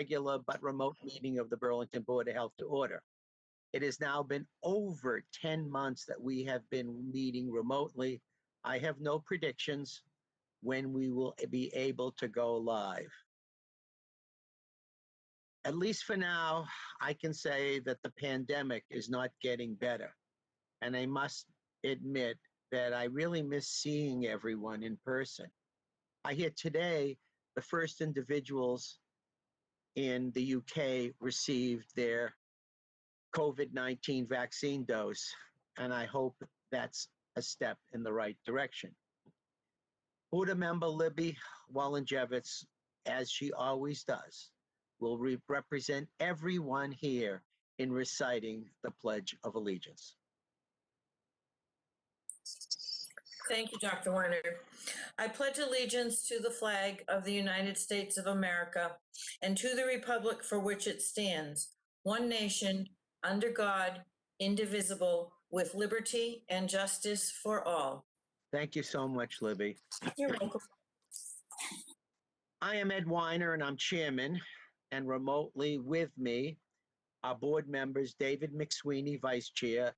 regular but remote meeting of the Burlington Board of Health to order. It has now been over 10 months that we have been meeting remotely. I have no predictions when we will be able to go live. At least for now, I can say that the pandemic is not getting better. And I must admit that I really miss seeing everyone in person. I hear today the first individuals in the UK received their COVID-19 vaccine dose, and I hope that's a step in the right direction. Board member Libby Wallenjevitz, as she always does, will represent everyone here in reciting the Pledge of Allegiance. Thank you, Dr. Werner. I pledge allegiance to the flag of the United States of America and to the republic for which it stands, one nation, under God, indivisible, with liberty and justice for all. Thank you so much, Libby. You're welcome. I am Ed Weiner, and I'm chairman, and remotely with me are board members David McSweeney, vice chair,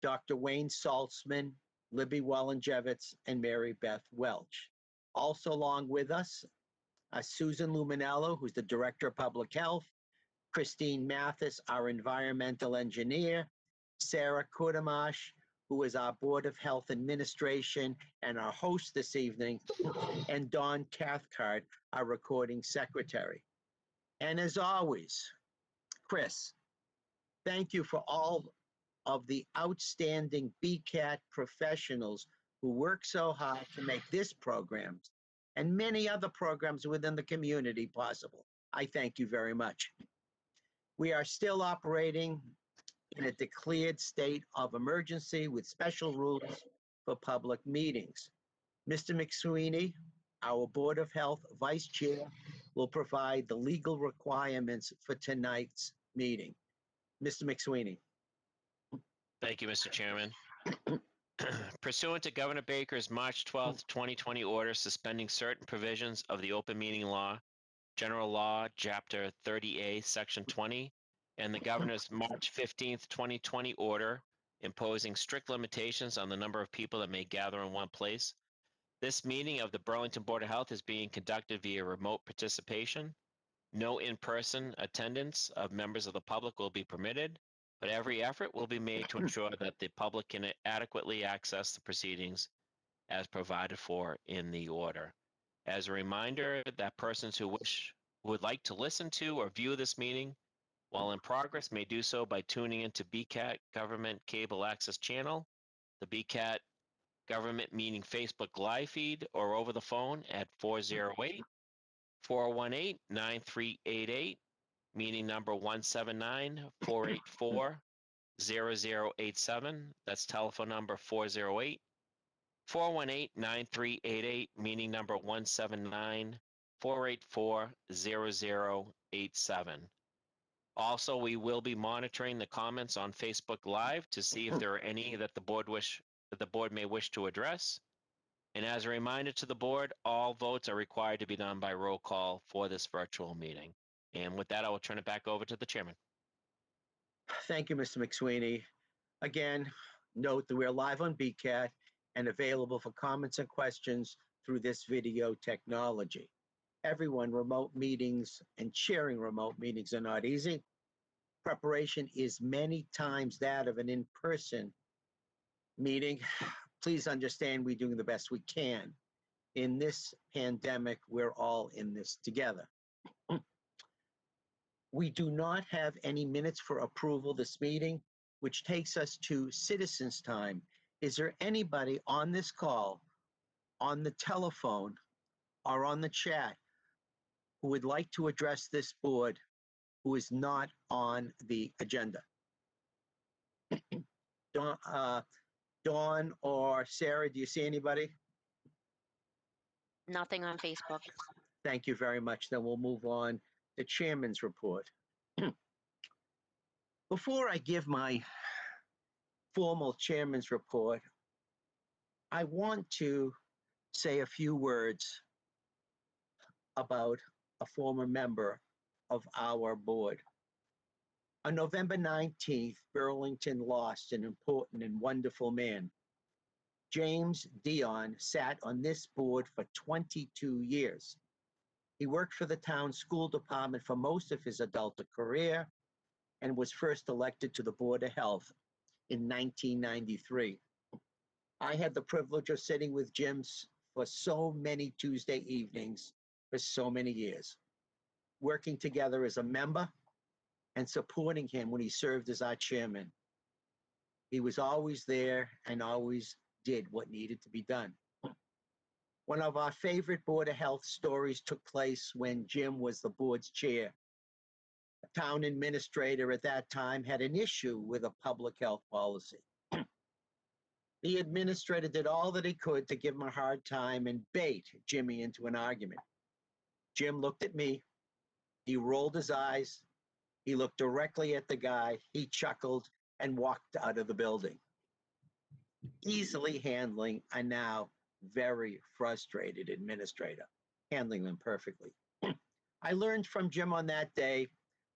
Dr. Wayne Saltzman, Libby Wallenjevitz, and Mary Beth Welch. Also along with us are Susan Luminello, who's the Director of Public Health, Christine Mathis, our environmental engineer, Sarah Kurtamash, who is our Board of Health Administration and our host this evening, and Dawn Cathcart, our recording secretary. And as always, Chris, thank you for all of the outstanding BCAT professionals who work so hard to make this program and many other programs within the community possible. I thank you very much. We are still operating in a declared state of emergency with special rules for public meetings. Mr. McSweeney, our Board of Health Vice Chair, will provide the legal requirements for tonight's meeting. Mr. McSweeney. Thank you, Mr. Chairman. Pursuant to Governor Baker's March 12th, 2020 order suspending certain provisions of the Open Meeting Law, General Law, Chapter 30A, Section 20, and the Governor's March 15th, 2020 order imposing strict limitations on the number of people that may gather in one place, this meeting of the Burlington Board of Health is being conducted via remote participation. No in-person attendance of members of the public will be permitted, but every effort will be made to ensure that the public can adequately access the proceedings as provided for in the order. As a reminder, that persons who would like to listen to or view this meeting while in progress may do so by tuning into BCAT Government Cable Access Channel, the BCAT Government Meeting Facebook live feed, or over the phone at 408-418-9388. Meeting number 179-484-0087. That's telephone number 408-418-9388. Meeting number 179-484-0087. Also, we will be monitoring the comments on Facebook Live to see if there are any that the board may wish to address. And as a reminder to the board, all votes are required to be done by roll call for this virtual meeting. And with that, I will turn it back over to the chairman. Thank you, Mr. McSweeney. Again, note that we're live on BCAT and available for comments and questions through this video technology. Everyone, remote meetings and chairing remote meetings are not easy. Preparation is many times that of an in-person meeting. Please understand we're doing the best we can. In this pandemic, we're all in this together. We do not have any minutes for approval this meeting, which takes us to citizens' time. Is there anybody on this call, on the telephone, or on the chat who would like to address this board who is not on the agenda? Dawn or Sarah, do you see anybody? Nothing on Facebook. Thank you very much. Then we'll move on to chairman's report. Before I give my formal chairman's report, I want to say a few words about a former member of our board. On November 19th, Burlington lost an important and wonderful man. James Dion sat on this board for 22 years. He worked for the town school department for most of his adult career and was first elected to the Board of Health in 1993. I had the privilege of sitting with Jim for so many Tuesday evenings for so many years, working together as a member and supporting him when he served as our chairman. He was always there and always did what needed to be done. One of our favorite Board of Health stories took place when Jim was the board's chair. The town administrator at that time had an issue with a public health policy. The administrator did all that he could to give him a hard time and bait Jimmy into an argument. Jim looked at me, he rolled his eyes, he looked directly at the guy, he chuckled and walked out of the building, easily handling a now very frustrated administrator, handling them perfectly. I learned from Jim on that day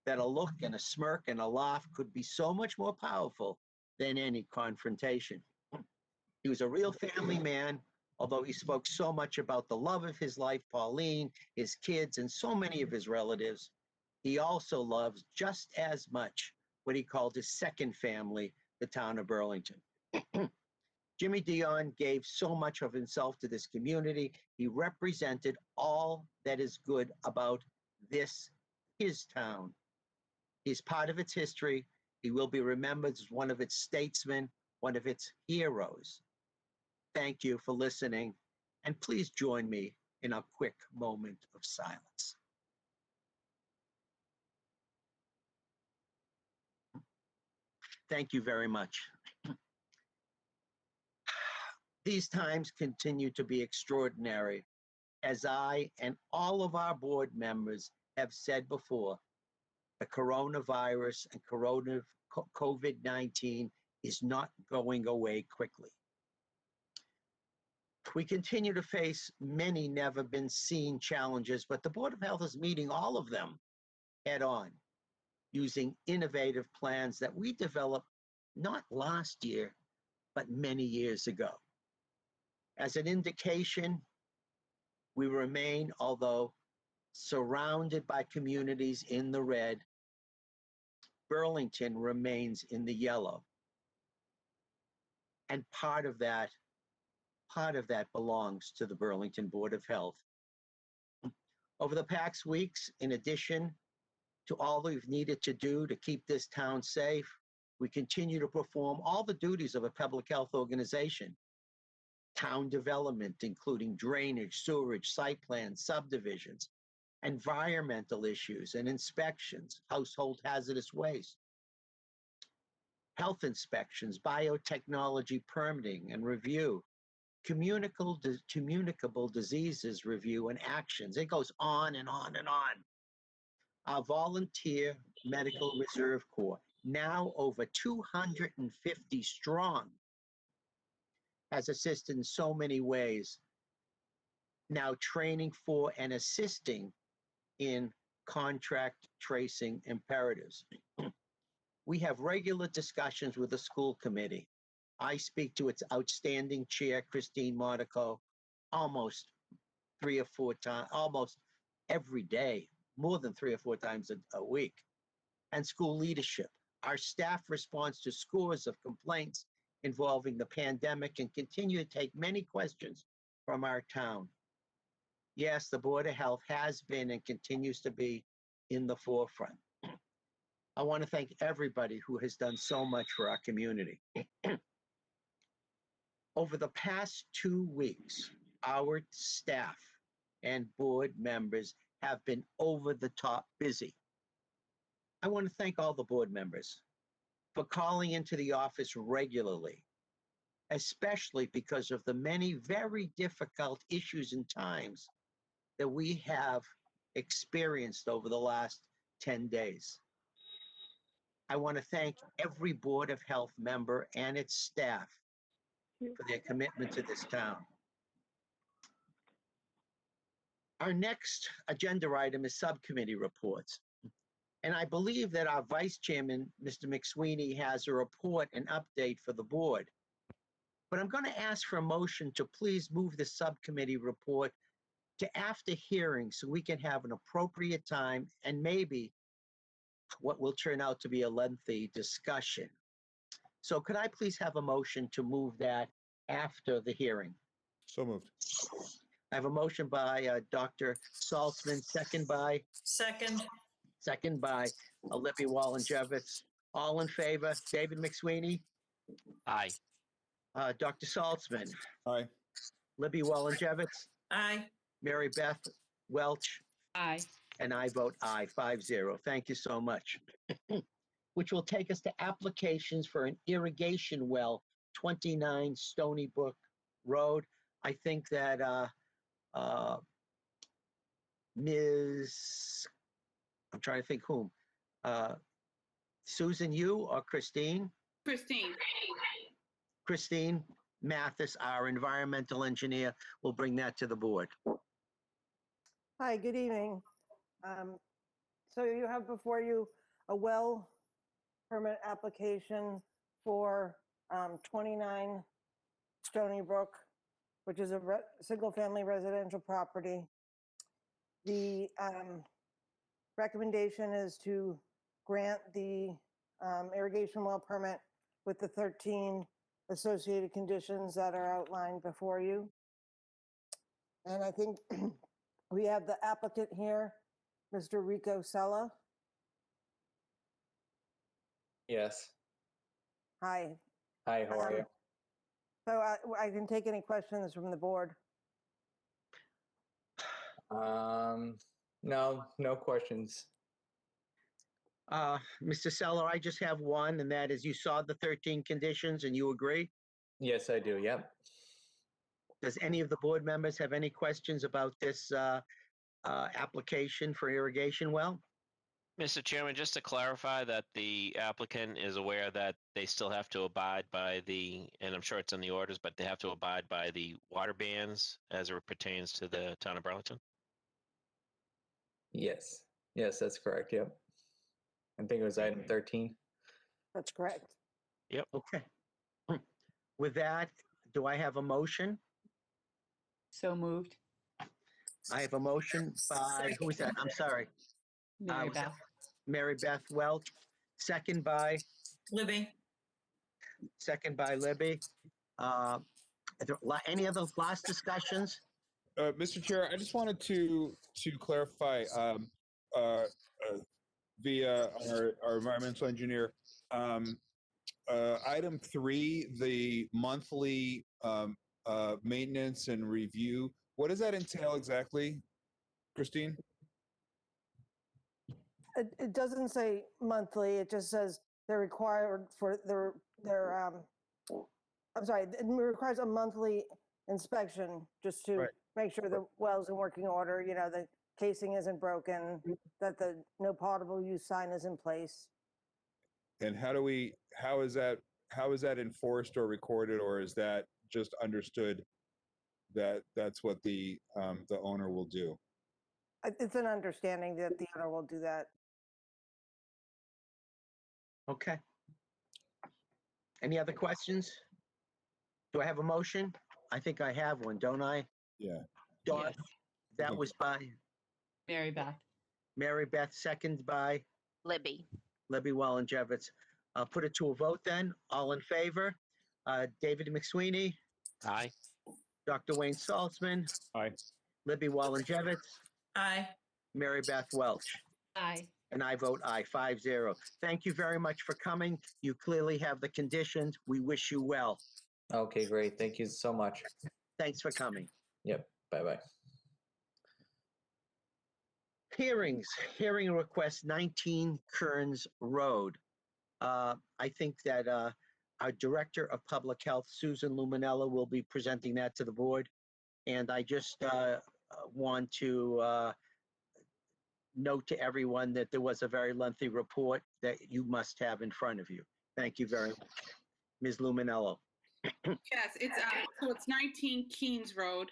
that a look and a smirk and a laugh could be so much more powerful than any confrontation. He was a real family man, although he spoke so much about the love of his life, Pauline, his kids, and so many of his relatives. He also loves just as much what he called his second family, the town of Burlington. Jimmy Dion gave so much of himself to this community. He represented all that is good about this, his town. He's part of its history. He will be remembered as one of its statesmen, one of its heroes. Thank you for listening, and please join me in a quick moment of silence. Thank you very much. These times continue to be extraordinary. As I and all of our board members have said before, the coronavirus and COVID-19 is not going away quickly. We continue to face many never-been-seen challenges, but the Board of Health is meeting all of them head-on, using innovative plans that we developed not last year, but many years ago. As an indication, we remain, although surrounded by communities in the red, Burlington remains in the yellow. And part of that belongs to the Burlington Board of Health. Over the past weeks, in addition to all we've needed to do to keep this town safe, we continue to perform all the duties of a public health organization. Town development, including drainage, sewerage, site plans, subdivisions, environmental issues and inspections, household hazardous waste, health inspections, biotechnology permitting and review, communicable diseases review and actions. It goes on and on and on. Our volunteer medical reserve corps, now over 250 strong, has assisted in so many ways, now training for and assisting in contract tracing imperatives. We have regular discussions with the school committee. I speak to its outstanding chair, Christine Monaco, almost 3 or 4 times, almost every day, more than 3 or 4 times a week, and school leadership. Our staff responds to scores of complaints involving the pandemic and continue to take many questions from our town. Yes, the Board of Health has been and continues to be in the forefront. I want to thank everybody who has done so much for our community. Over the past 2 weeks, our staff and board members have been over the top busy. I want to thank all the board members for calling into the office regularly, especially because of the many very difficult issues and times that we have experienced over the last 10 days. I want to thank every Board of Health member and its staff for their commitment to this town. Our next agenda item is subcommittee reports. And I believe that our Vice Chairman, Mr. McSweeney, has a report and update for the board. But I'm going to ask for a motion to please move the subcommittee report to after hearing so we can have an appropriate time and maybe what will turn out to be a lengthy discussion. So could I please have a motion to move that after the hearing? So moved. I have a motion by Dr. Saltzman, second by Libby Wallen-Jevitz. All in favor? David McSweeney, Aye. Dr. Saltzman, Aye. Libby Wallen-Jevitz, Aye. Mary Beth Welch, Aye. and I vote aye, 5-0. Thank you so much. Which will take us to applications for an irrigation well, 29 Stony Brook Road. I think that Ms. I'm trying to think whom. Susan, you or Christine? Christine. Christine Mathis, our environmental engineer, will bring that to the board. Hi, good evening. So you have before you a well permit application for 29 Stony Brook, which is a single-family residential property. The recommendation is to grant the irrigation well permit with the 13 associated conditions that are outlined before you. And I think we have the applicant here, Mr. Rico Sella. Yes. Hi. Hi, how are you? So I can take any questions from the board. No, no questions. Mr. Seller, I just have one, and that is you saw the 13 conditions and you agree? Yes, I do. Yep. Does any of the board members have any questions about this application for irrigation well? Mr. Chairman, just to clarify that the applicant is aware that they still have to abide by and I'm sure it's in the orders, but they have to abide by the water bans as it pertains to the town of Burlington? Yes. Yes, that's correct. Yep. I think it was item 13. That's correct. Okay. With that, do I have a motion? So moved. I have a motion by, who is that? I'm sorry. Mary was that Beth. Mary Beth Welch, second by Libby. Libby. Any other last discussions? Mr. Chair, I just wanted to clarify via our environmental engineer. Item 3, the monthly maintenance and review. What does that entail exactly, Christine? It doesn't say monthly, it just says they're required for I'm sorry, it requires a monthly inspection just to Right. make sure the well's in working order, you know, the casing isn't broken, that the no potable use sign is in place. And how is that enforced or recorded, or is that just understood that that's what the owner will do? It's an understanding that the owner will do that. Okay. Any other questions? Do I have a motion? I think I have one, don't I? Yeah. Dawn, Yes. that was by Mary Beth. Mary Beth, second by Libby. Libby Wallen-Jevitz. I'll put it to a vote then. All in favor? David McSweeney, Aye. Dr. Wayne Saltzman, Aye. Libby Wallen-Jevitz, Aye. Mary Beth Welch. Aye. And I vote aye, 5-0. Thank you very much for coming. You clearly have the conditions. We wish you well. Okay, great. Thank you so much. Thanks for coming. Yep. Bye-bye. Hearings, hearing request 19 Kearns Road. I think that our Director of Public Health, Susan Luminella, will be presenting that to the board. And I just want to note to everyone that there was a very lengthy report that you must have in front of you. Thank you very much. Ms. Luminello. Yes, it's 19 Keens Road,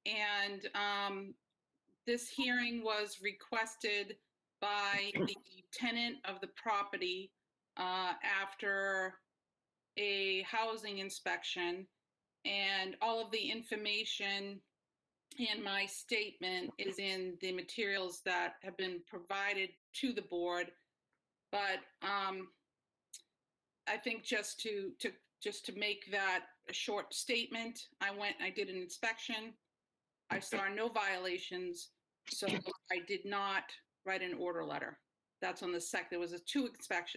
and this hearing was requested by the tenant of the property after a housing inspection. And all of the information in my statement is in the materials that have been provided to the board. But I think just to make that a short statement, I did an inspection. I saw no violations, so I did not write an order letter. That's on the there was two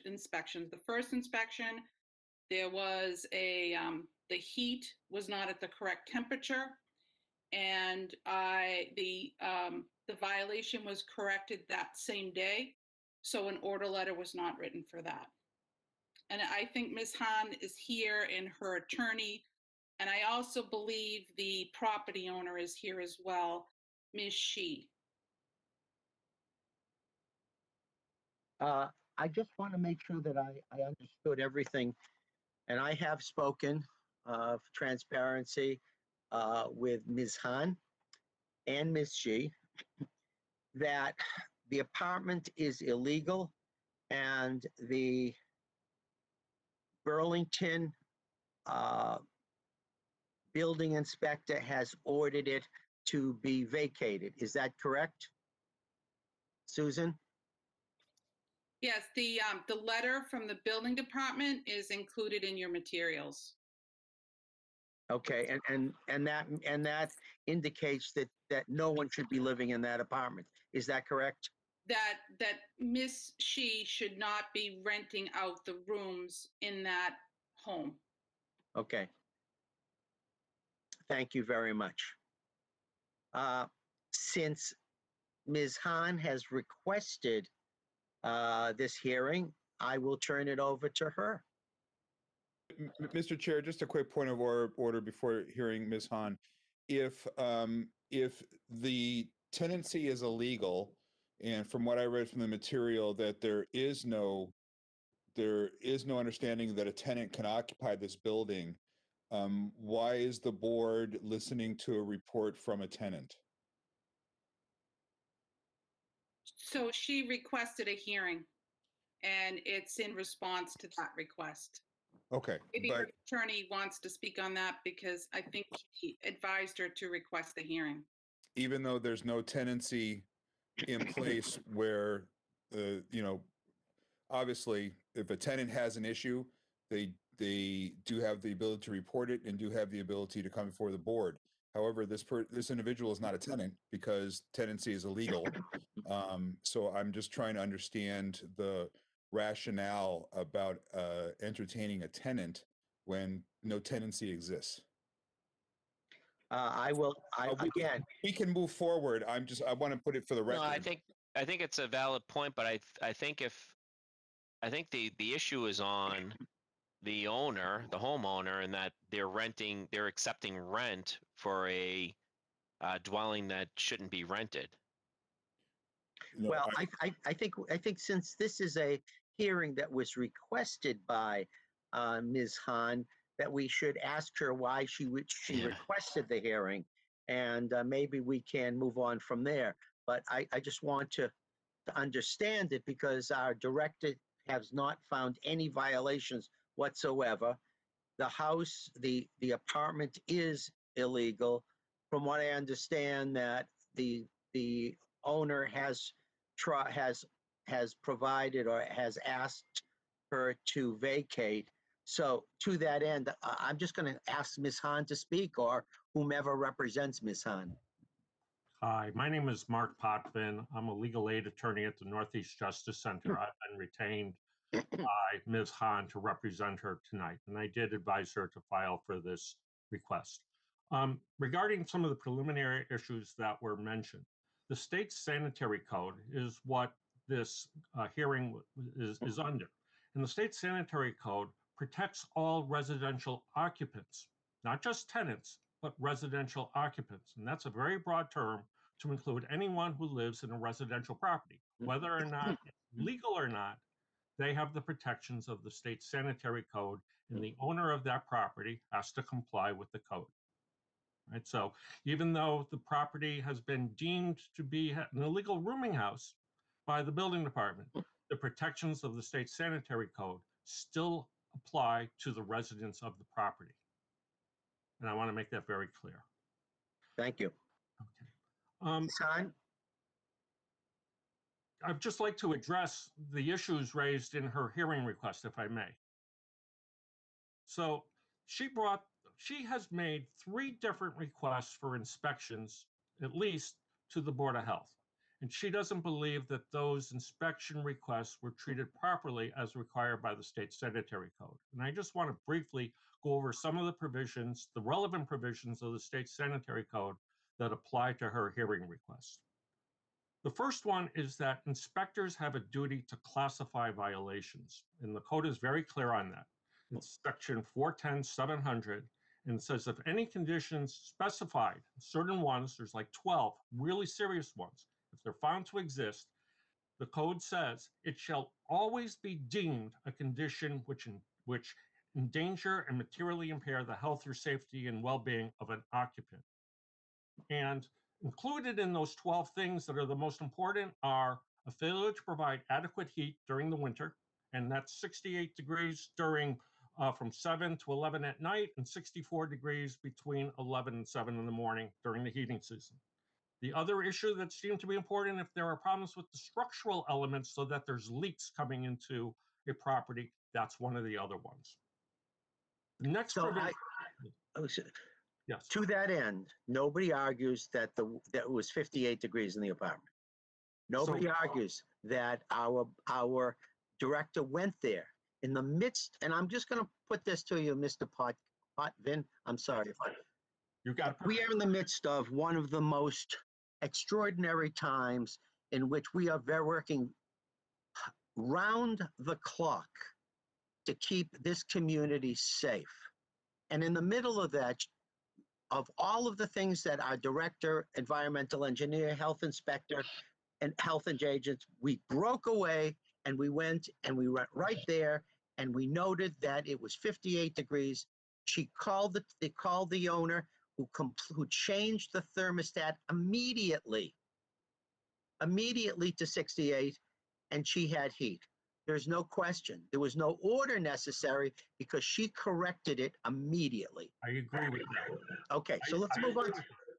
inspections. The first inspection, there was the heat was not at the correct temperature, and the violation was corrected that same day, so an order letter was not written for that. And I think Ms. Hahn is here and her attorney, and I also believe the property owner is here as well, Ms. Shi. I just want to make sure that I understood everything. And I have spoken for transparency with Ms. Hahn and Ms. Shi that the apartment is illegal and the Burlington building inspector has ordered it to be vacated. Is that correct, Susan? Yes, the letter from the building department is included in your materials. Okay, and that indicates that no one should be living in that apartment. Is that correct? That Miss Shi should not be renting out the rooms in that home. Okay. Thank you very much. Since Ms. Hahn has requested this hearing, I will turn it over to her. Mr. Chair, just a quick point of order before hearing Ms. Hahn. If the tenancy is illegal, and from what I read from the material, that there is no understanding that a tenant can occupy this building, why is the board listening to a report from a tenant? So she requested a hearing, and it's in response to that request. Okay, Maybe but her attorney wants to speak on that because I think he advised her to request the hearing. even though there's no tenancy in place where, obviously, if a tenant has an issue, they do have the ability to report it and do have the ability to come before the board. However, this individual is not a tenant because tenancy is illegal. So I'm just trying to understand the rationale about entertaining a tenant when no tenancy exists. Again, We can move forward. I want to put it for the record. No, I think it's a valid point, but I think the issue is on the owner, the homeowner, and that they're accepting rent for a dwelling that shouldn't be rented. No, well, I think since this is a hearing that was requested by Ms. Hahn, that we should ask her why she Yeah. requested the hearing, and maybe we can move on from there. But I just want to understand it because our director has not found any violations whatsoever. The house, the apartment is illegal. From what I understand, that the owner has provided or has asked her to vacate. So to that end, I'm just going to ask Ms. Hahn to speak, or whomever represents Ms. Hahn. Hi, my name is Mark Potvin. I'm a legal aid attorney at the Northeast Justice Center. I've been retained by Ms. Hahn to represent her tonight, and I did advise her to file for this request. Regarding some of the preliminary issues that were mentioned, the state's sanitary code is what this hearing is under. And the state sanitary code protects all residential occupants, not just tenants, but residential occupants. And that's a very broad term to include anyone who lives in a residential property, whether or not it's legal or not. They have the protections of the state sanitary code, and the owner of that property has to comply with the code. Right? So even though the property has been deemed to be an illegal rooming house by the building department, the protections of the state sanitary code still apply to the residents of the property. And I want to make that very clear. Thank you. Okay. Son? I'd just like to address the issues raised in her hearing request, if I may. So she has made 3 different requests for inspections, at least to the Board of Health. And she doesn't believe that those inspection requests were treated properly as required by the state sanitary code. And I just want to briefly go over some of the provisions, the relevant provisions of the state sanitary code that apply to her hearing request. The first one is that inspectors have a duty to classify violations, and the code is very clear on that. It's section 410-700, and it says if any conditions specified, certain ones, there's like 12 really serious ones, if they're found to exist, the code says it shall always be deemed a condition which endanger and materially impair the health or safety and well-being of an occupant. And included in those 12 things that are the most important are a failure to provide adequate heat during the winter, and that's 68 degrees during from 7 to 11 at night and 64 degrees between 11 and 7 in the morning during the heating season. The other issue that seemed to be important, if there are problems with the structural elements so that there's leaks coming into a property, that's one of the other ones. The next provision, yes. To that end, nobody argues that it was 58 degrees in the apartment. Nobody argues that our director went there in the midst, and I'm just going to put this to you, Mr. Potvin. I'm sorry. You got it. We are in the midst of one of the most extraordinary times in which we are working round the clock to keep this community safe. And in the middle of that, of all of the things that our director, environmental engineer, health inspector, and health agents, we broke away and we went right there and we noted that it was 58 degrees. They called the owner who changed the thermostat immediately to 68, and she had heat. There's no question. There was no order necessary because she corrected it immediately. I agree with that. Okay, so let's move on.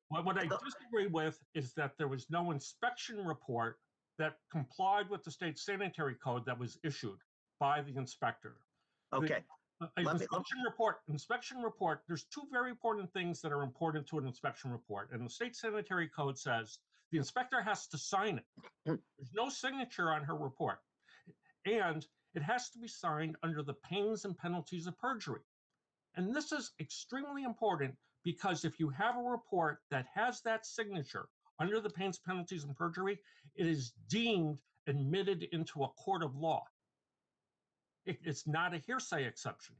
What I disagree with is that there was no inspection report that complied with the state sanitary code that was issued by the inspector. Okay. Inspection report, there's 2 very important things that are important to an inspection report. And the state sanitary code says the inspector has to sign it. There's no signature on her report. And it has to be signed under the pains and penalties of perjury. And this is extremely important because if you have a report that has that signature under the pains, penalties, and perjury, it is deemed admitted into a court of law. It's not a hearsay exception.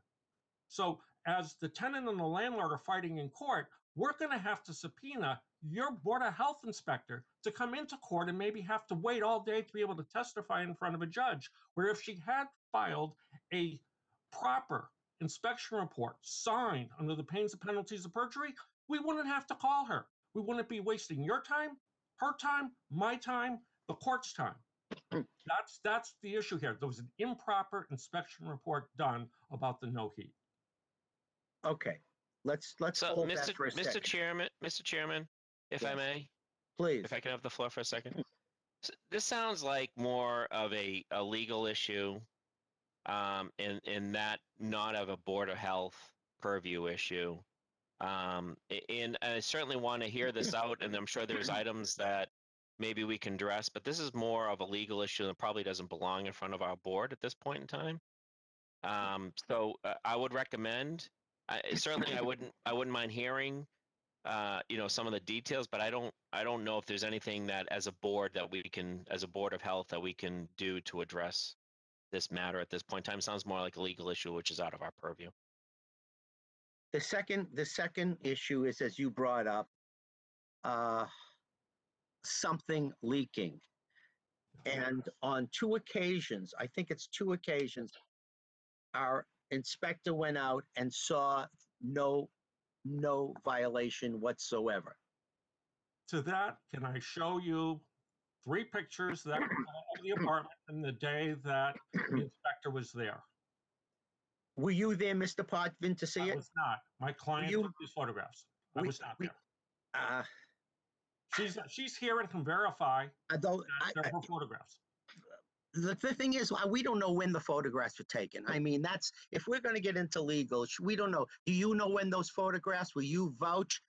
So as the tenant and the landlord are fighting in court, we're going to have to subpoena your Board of Health inspector to come into court and maybe have to wait all day to be able to testify in front of a judge, where if she had filed a proper inspection report signed under the pains and penalties of perjury, we wouldn't have to call her. We wouldn't be wasting your time, her time, my time, the court's time. That's the issue here. There was an improper inspection report done about the no heat. Okay, let's So, hold that for a second. Mr. Chairman, if I Yes. may, Please. if I can have the floor for a second. This sounds like more of a legal issue, in that not of a Board of Health purview issue. And I certainly want to hear this out, and I'm sure there's items that maybe we can address, but this is more of a legal issue that probably doesn't belong in front of our board at this point in time. So I would recommend, certainly I wouldn't mind hearing, some of the details, but I don't know if there's anything that as a board that we can, as a Board of Health, that we can do to address this matter at this point in time. It sounds more like a legal issue, which is out of our purview. The second issue is, as you brought up, something leaking. And on 2 occasions, I think it's 2 occasions, our inspector went out and saw no violation whatsoever. To that, can I show you 3 pictures that to the apartment on the day that the inspector was there. Were you there, Mr. Potvin, to see I it? was not. My client you- took these photographs. I we- was not we- there. Uh, She's here and can verify although that they're her photographs. the thing is, we don't know when the photographs were taken. I mean, that's, if we're going to get into legal, we don't know. Do you know when those photographs, will you vouch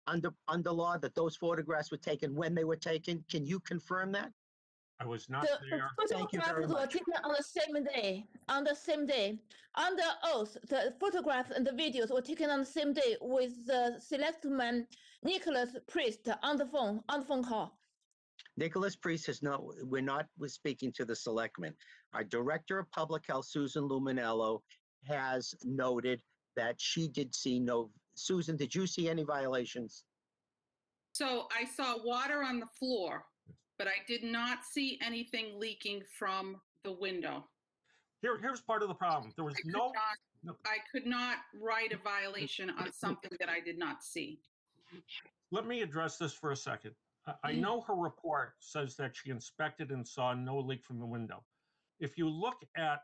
under law that those photographs were taken when they were taken? Can you confirm that? I was not The there. Thank you very photographs were much. taken on the same day. On the same day, under oath, the photographs and the videos were taken on the same day with the selectman Nicholas Priest on the phone call. Nicholas Priest has no, we're speaking to the selectmen. Our Director of Public Health, Susan Luminello, has noted that she did see no, Susan, did you see any violations? So I saw water on the floor, but I did not see anything leaking from the window. Here's part of the problem. There was I could not write a violation on something that I did not see. Let me address this for a second. I know her report says that she inspected and saw no leak from the window. If you look at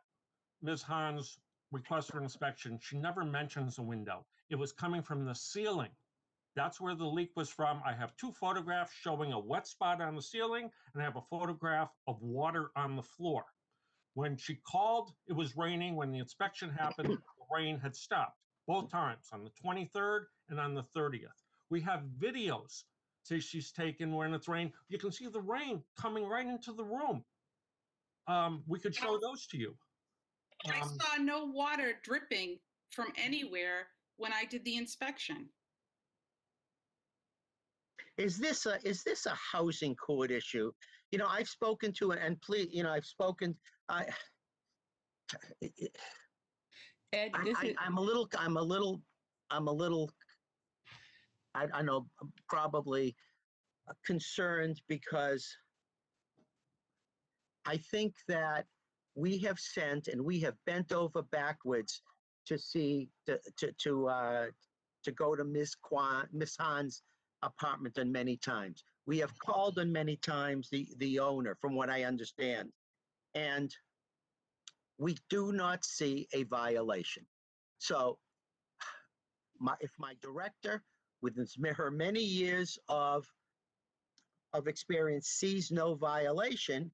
Ms. Hahn's request for inspection, she never mentions a window. It was coming from the ceiling. That's where the leak was from. I have two photographs showing a wet spot on the ceiling, and I have a photograph of water on the floor. When she called, it was raining. When the inspection happened, the rain had stopped both times, on the 23rd and on the 30th. We have videos she's taken when it's rained. You can see the rain coming right into the room. We could show those to you. I saw no water dripping from anywhere when I did the inspection. Is this a housing code issue? You know, I've spoken to, and please, you know, Ed, I'm a little, I know, probably concerned because I think that we have sent and we have bent over backwards to go to Ms. Hahn's apartment on many times. We have called on many times the owner, from what I understand, and we do not see a violation. So if my director, with her many years of experience, sees no violation,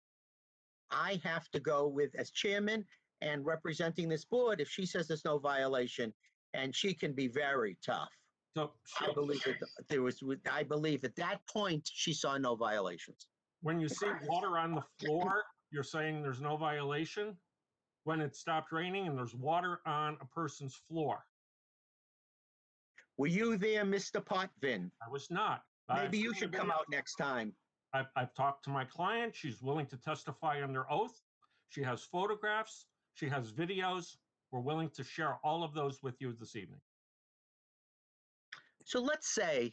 I have to go with, as chairman and representing this board, if she says there's no violation, and she can be very tough. So I believe at that point, she saw no violations. when you see water on the floor, you're saying there's no violation? When it stopped raining and there's water on a person's floor? Were you there, Mr. Potvin? I was not. Maybe you should come out next time. I've talked to my client. She's willing to testify under oath. She has photographs. She has videos. We're willing to share all of those with you this evening. So let's say,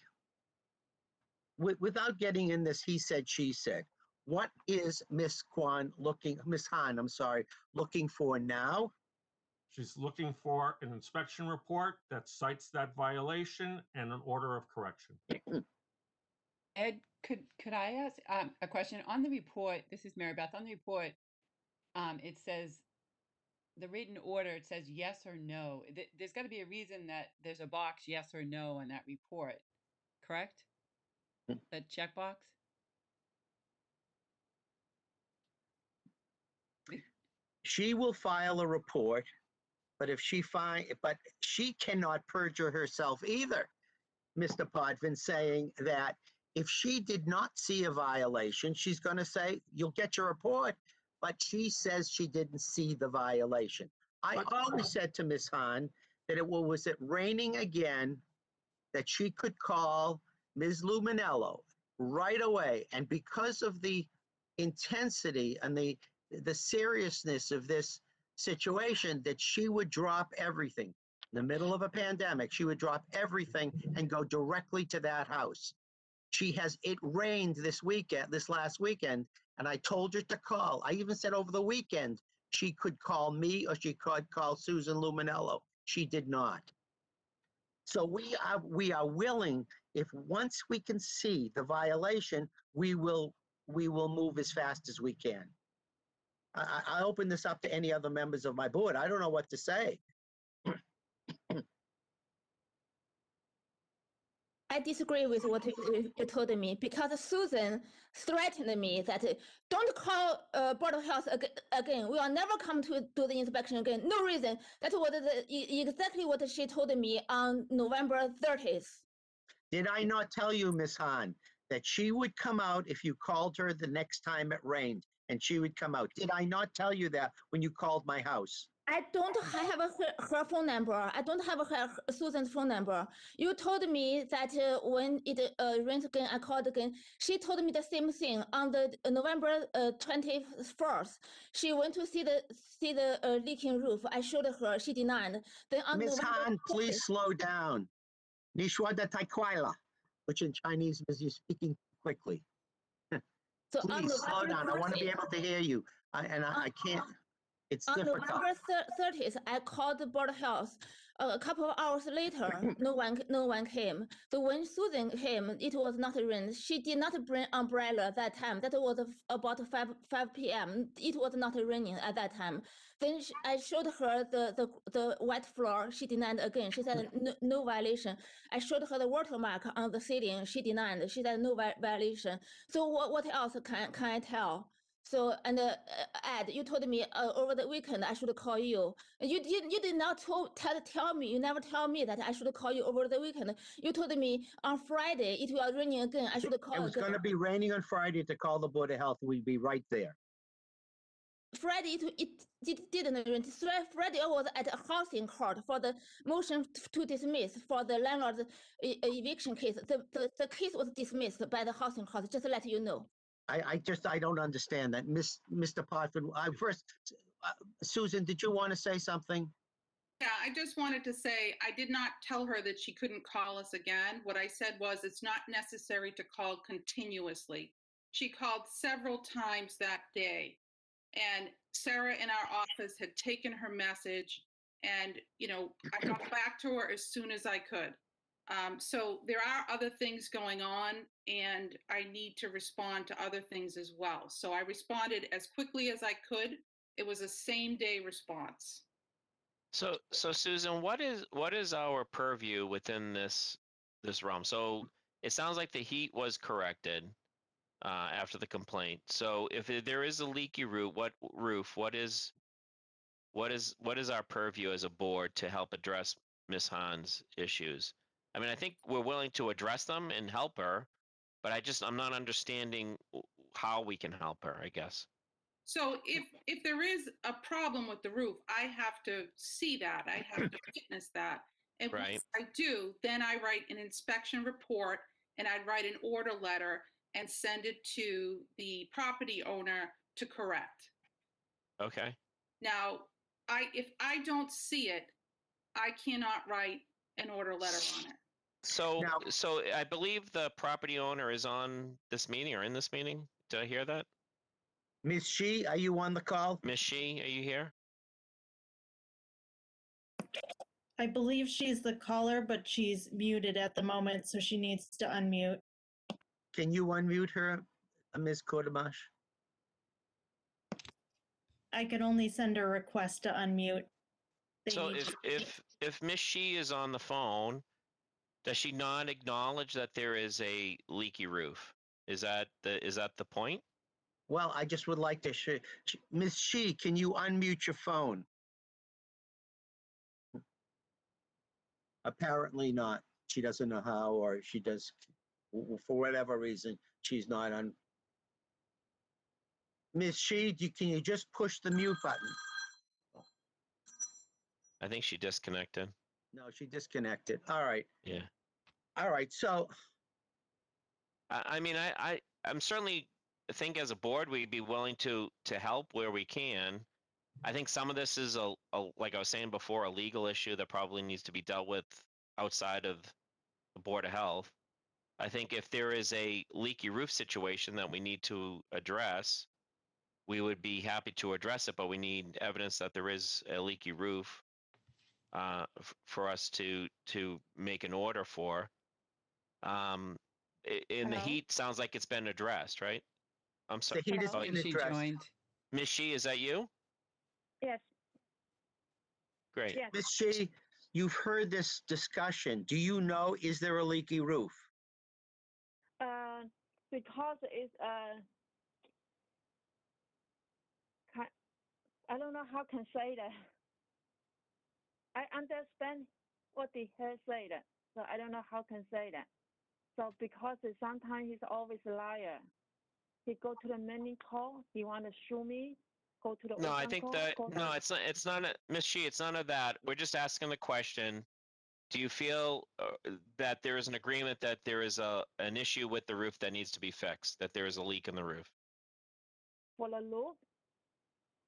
without getting in this he said, she said, what is Ms. Hahn looking for now? She's looking for an inspection report that cites that violation and an order of correction. Ed, could I ask a question on the report? This is Mary Beth. On the report, it says the written order. It says yes or no. There's got to be a reason that there's a box yes or no on that report, correct? The checkbox. She will file a report, but but she cannot perjure herself either, Mr. Potvin, saying that if she did not see a violation, she's going to say, you'll get your report, but she says she didn't see the violation. I always said to Ms. Hahn that was it raining again, that she could call Ms. Luminello right away. And because of the intensity and the seriousness of this situation, that she would drop everything. In the middle of a pandemic, she would drop everything and go directly to that house. It rained this last weekend, and I told her to call. I even said over the weekend, she could call me or she could call Susan Luminello. She did not. So we are willing, if once we can see the violation, we will move as fast as we can. I open this up to any other members of my board. I don't know what to say. I disagree with what you told me because Susan threatened me that don't call Board of Health again. We will never come to do the inspection again. No reason. That was exactly what she told me on November 30th. Did I not tell you, Ms. Hahn, that she would come out if you called her the next time it rained, and she would come out? Did I not tell you that when you called my house? I don't have her phone number. I don't have Susan's phone number. You told me that when it rains again, I called again. She told me the same thing on the November 24th. She went to see the leaking roof. I showed her. She denied. Then on Ms. November Hahn, 30th, please slow down. Nishwa da Taikwaila, which in Chinese means you're speaking quickly. so on Please slow November down. I want to be 30th, able to hear you. I can't. It's on difficult. November 30th, I called the Board of Health. A couple of hours later, no one came. So when Susan came, it was not rain. She did not bring umbrella that time. That was about 5 p.m. It was not raining at that time. Then I showed her the wet floor. She denied again. She said no violation. I showed her the watermark on the ceiling. She denied. She said no violation. So what else can I tell? So, and Ed, you told me over the weekend I should call you. You did not tell me. You never tell me that I should call you over the weekend. You told me on Friday it will raining again. I should call It was again. going to be raining on Friday to call the Board of Health. We'd be right there. Friday it didn't rain. Friday I was at a housing court for the motion to dismiss for the landlord eviction case. The case was dismissed by the housing court. Just to let you know. I don't understand that. Mr. Potvin, Susan, did you want to say something? Yeah, I just wanted to say, I did not tell her that she couldn't call us again. What I said was it's not necessary to call continuously. She called several times that day, and Sarah in our office had taken her message, and, I got back to her as soon as I could. So there are other things going on, and I need to respond to other things as well. So I responded as quickly as I could. It was a same-day response. So Susan, what is our purview within this realm? So it sounds like the heat was corrected after the complaint. So if there is a leaky roof, what is our purview as a board to help address Ms. Hahn's issues? I mean, I think we're willing to address them and help her, but I'm not understanding how we can help her, I guess. So if there is a problem with the roof, I have to see that. I have to witness that. And Right. once I do, then I write an inspection report, and I'd write an order letter and send it to the property owner to correct. Okay. Now, if I don't see it, I cannot write an order letter on it. So I believe the property owner is on this meeting or in this meeting. Did I hear that? Ms. Shi, are you on the call? Ms. Shi, are you here? I believe she's the caller, but she's muted at the moment, so she needs to unmute. Can you unmute her, Ms. Kodamash? I can only send a request to unmute. So if Ms. Shi is on the phone, does she not acknowledge that there is a leaky roof? Is that the point? Well, I just would like to Ms. Shi, can you unmute your phone? Apparently not. She doesn't know how, or she does, for whatever reason, she's not on. Ms. Shi, can you just push the mute button? I think she disconnected. No, she disconnected. All right. Yeah. All right. So, I mean, I'm certainly think as a board we'd be willing to help where we can. I think some of this is a like I was saying before, a legal issue that probably needs to be dealt with outside of the Board of Health. I think if there is a leaky roof situation that we need to address, we would be happy to address it, but we need evidence that there is a leaky roof for us to make an order for. In the Hello? heat, sounds like it's been addressed, right? I'm sorry. the heat has Oh, been she addressed. joined. Ms. Shi, is that you? Yes, Great. yes. Ms. Shi, you've heard this discussion. Do you know, is there a leaky roof? Because it's I don't know how can say that. I understand what he has said, so I don't know how can say that. So because sometimes he's always a liar. He go to the main call, he want to show me, go to the No, I open think call, that, go to- no, it's not, Ms. Shi, it's none of that. We're just asking the question. Do you feel that there is an agreement that there is an issue with the roof that needs to be fixed, that there is a leak in the roof? for the roof.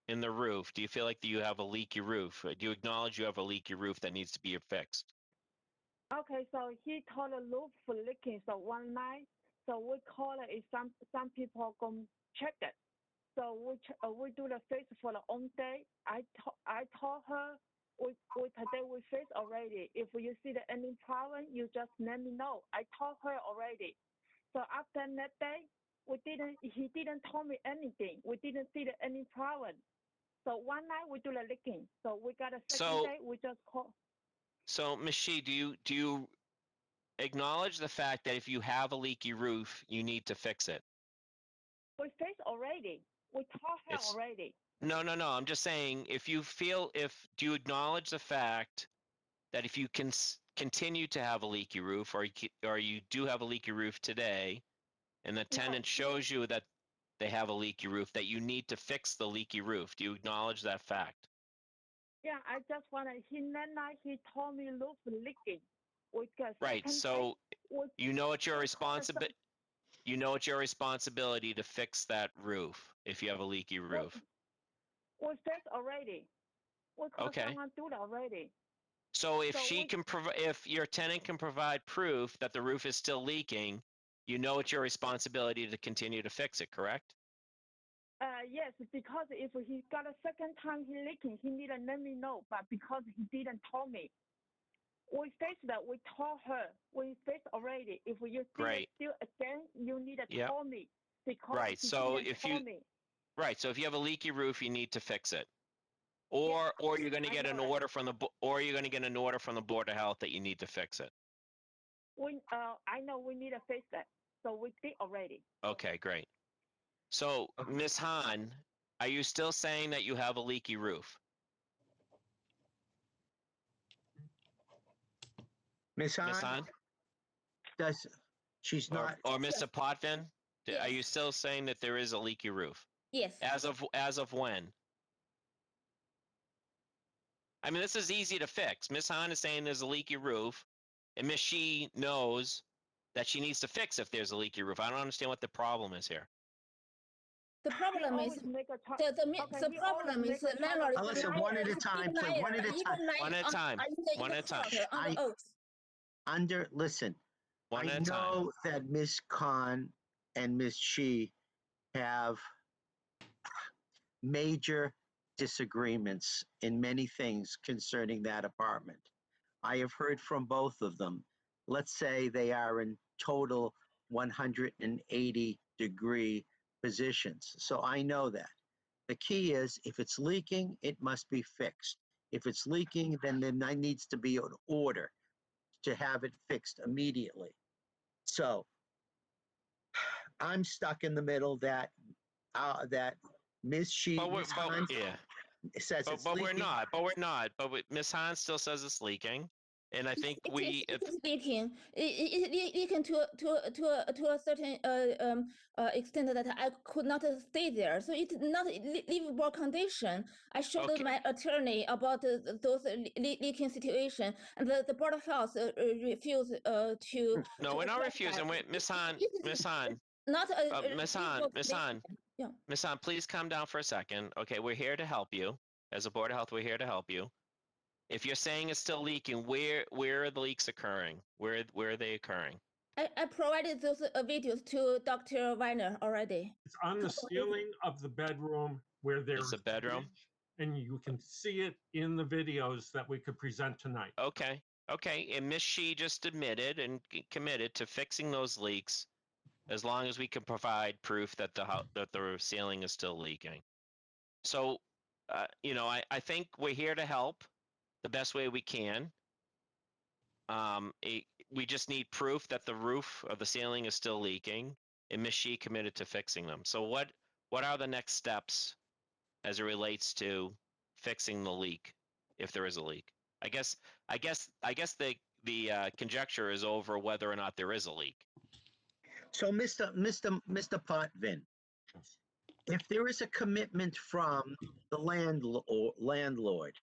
In the roof, do you feel like you have a leaky roof? Do you acknowledge you have a leaky roof that needs to be fixed? Okay, so he told the roof for leaking. So one night, so we call it. Some people go check it. So we do the fix for the own day. I told her we today we fix already. If you see any problem, you just let me know. I told her already. So after that day, he didn't tell me anything. We didn't see any problem. So one night we do the leaking. So we got a second day. We just call. So, Ms. Shi, do you acknowledge the fact that if you have a leaky roof, you need to fix it? We fixed already. We told her already. No. I'm just saying, do you acknowledge the fact that if you can continue to have a leaky roof, or you do have a leaky roof today, and the tenant shows you that they have a leaky roof, that you need to fix the leaky roof? Do you acknowledge that fact? Yeah, I just want to. That night he told me roof leaking. Right. So you know it's your responsibility. You know it's your responsibility to fix that roof if you have a leaky roof. We fixed already. We called someone do it already. So if if your tenant can provide proof that the roof is still leaking, you know it's your responsibility to continue to fix it, correct? Yes, because if he got a second time he leaking, he need to let me know. But because he didn't tell me, we fixed that. We told her we fixed already. If you see it still again, you need to tell me because he didn't tell me. Right. So if you have a leaky roof, you need to fix it, or you're going to get an order from the Board of Health that you need to fix it. I know we need to fix that, so we did already. Okay, great. So, Ms. Han, are you still saying that you have a leaky roof? Ms. Ms. Han, Han? she's not, Or Mr. Potvin? Are you still saying that there is a leaky roof? Yes. As of when? I mean, this is easy to fix. Ms. Han is saying there's a leaky roof, and Ms. Shi knows that she needs to fix if there's a leaky roof. I don't understand what the problem is here. The problem is the problem is the landlord. listen, one at a time, please, one at a time. One at a time. One at a time. Listen, One I at a time. know that Ms. Khan and Ms. Shi have major disagreements in many things concerning that apartment. I have heard from both of them. Let's say they are in total 180-degree positions. So I know that. The key is if it's leaking, it must be fixed. If it's leaking, then there needs to be an order to have it fixed immediately. So I'm stuck in the middle that Ms. Shi, Ms. Han says it's But we're leaking. not. But Ms. Han still says it's leaking, and I think It's leaking. It leaking to a certain extent that I could not stay there. So it's not livable condition. I showed my attorney about those leaking situation, and the Board of Health refused to. No, we're not refusing. Ms. Han, Ms. Han. Not Ms. Han, Yeah. Ms. Han, please calm down for a second. Okay, we're here to help you. As a Board of Health, we're here to help you. If you're saying it's still leaking, where are the leaks occurring? Where are they occurring? I provided those videos to Dr. Weiner already. It's on the ceiling of the bedroom where there's a bedroom, and you can see it in the videos that we could present tonight. Okay. And Ms. Shi just admitted and committed to fixing those leaks as long as we can provide proof that the ceiling is still leaking. So, I think we're here to help the best way we can. We just need proof that the roof or the ceiling is still leaking, and Ms. Shi committed to fixing them. So what are the next steps as it relates to fixing the leak, if there is a leak? I guess the conjecture is over whether or not there is a leak. So, Mr. Potvin, if there is a commitment from the landlord,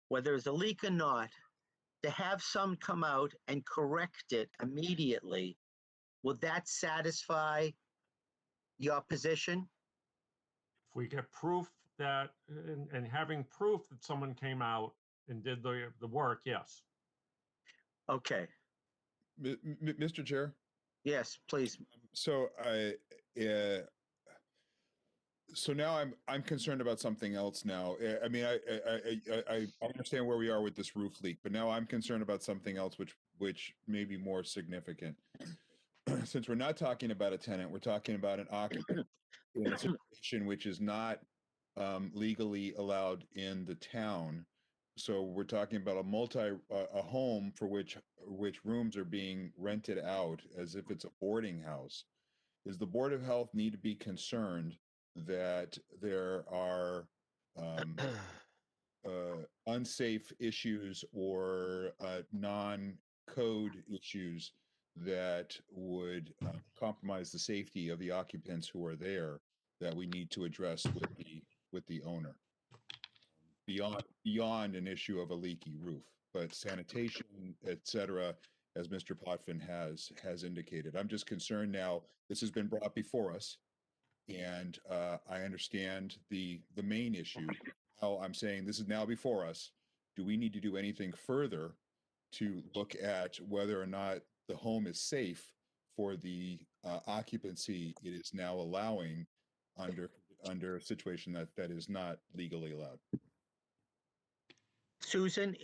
whether it's a leak or not, to have some come out and correct it immediately, would that satisfy your position? If we get proof that, and having proof that someone came out and did the work, yes. Okay. Mr. Chair. Yes, please. So so now I'm concerned about something else now. I mean, I understand where we are with this roof leak, but now I'm concerned about something else, which may be more significant. Since we're not talking about a tenant, we're talking about an occupant in a situation which is not legally allowed in the town. So we're talking about a home for which rooms are being rented out as if it's a boarding house. Is the Board of Health need to be concerned that there are unsafe issues or non-code issues that would compromise the safety of the occupants who are there that we need to address with the owner beyond an issue of a leaky roof, but sanitation, et cetera, as Mr. Potvin has indicated. I'm just concerned now, this has been brought before us, and I understand the main issue. Now I'm saying this is now before us. Do we need to do anything further to look at whether or not the home is safe for the occupancy it is now allowing under a situation that is not legally allowed? Susan,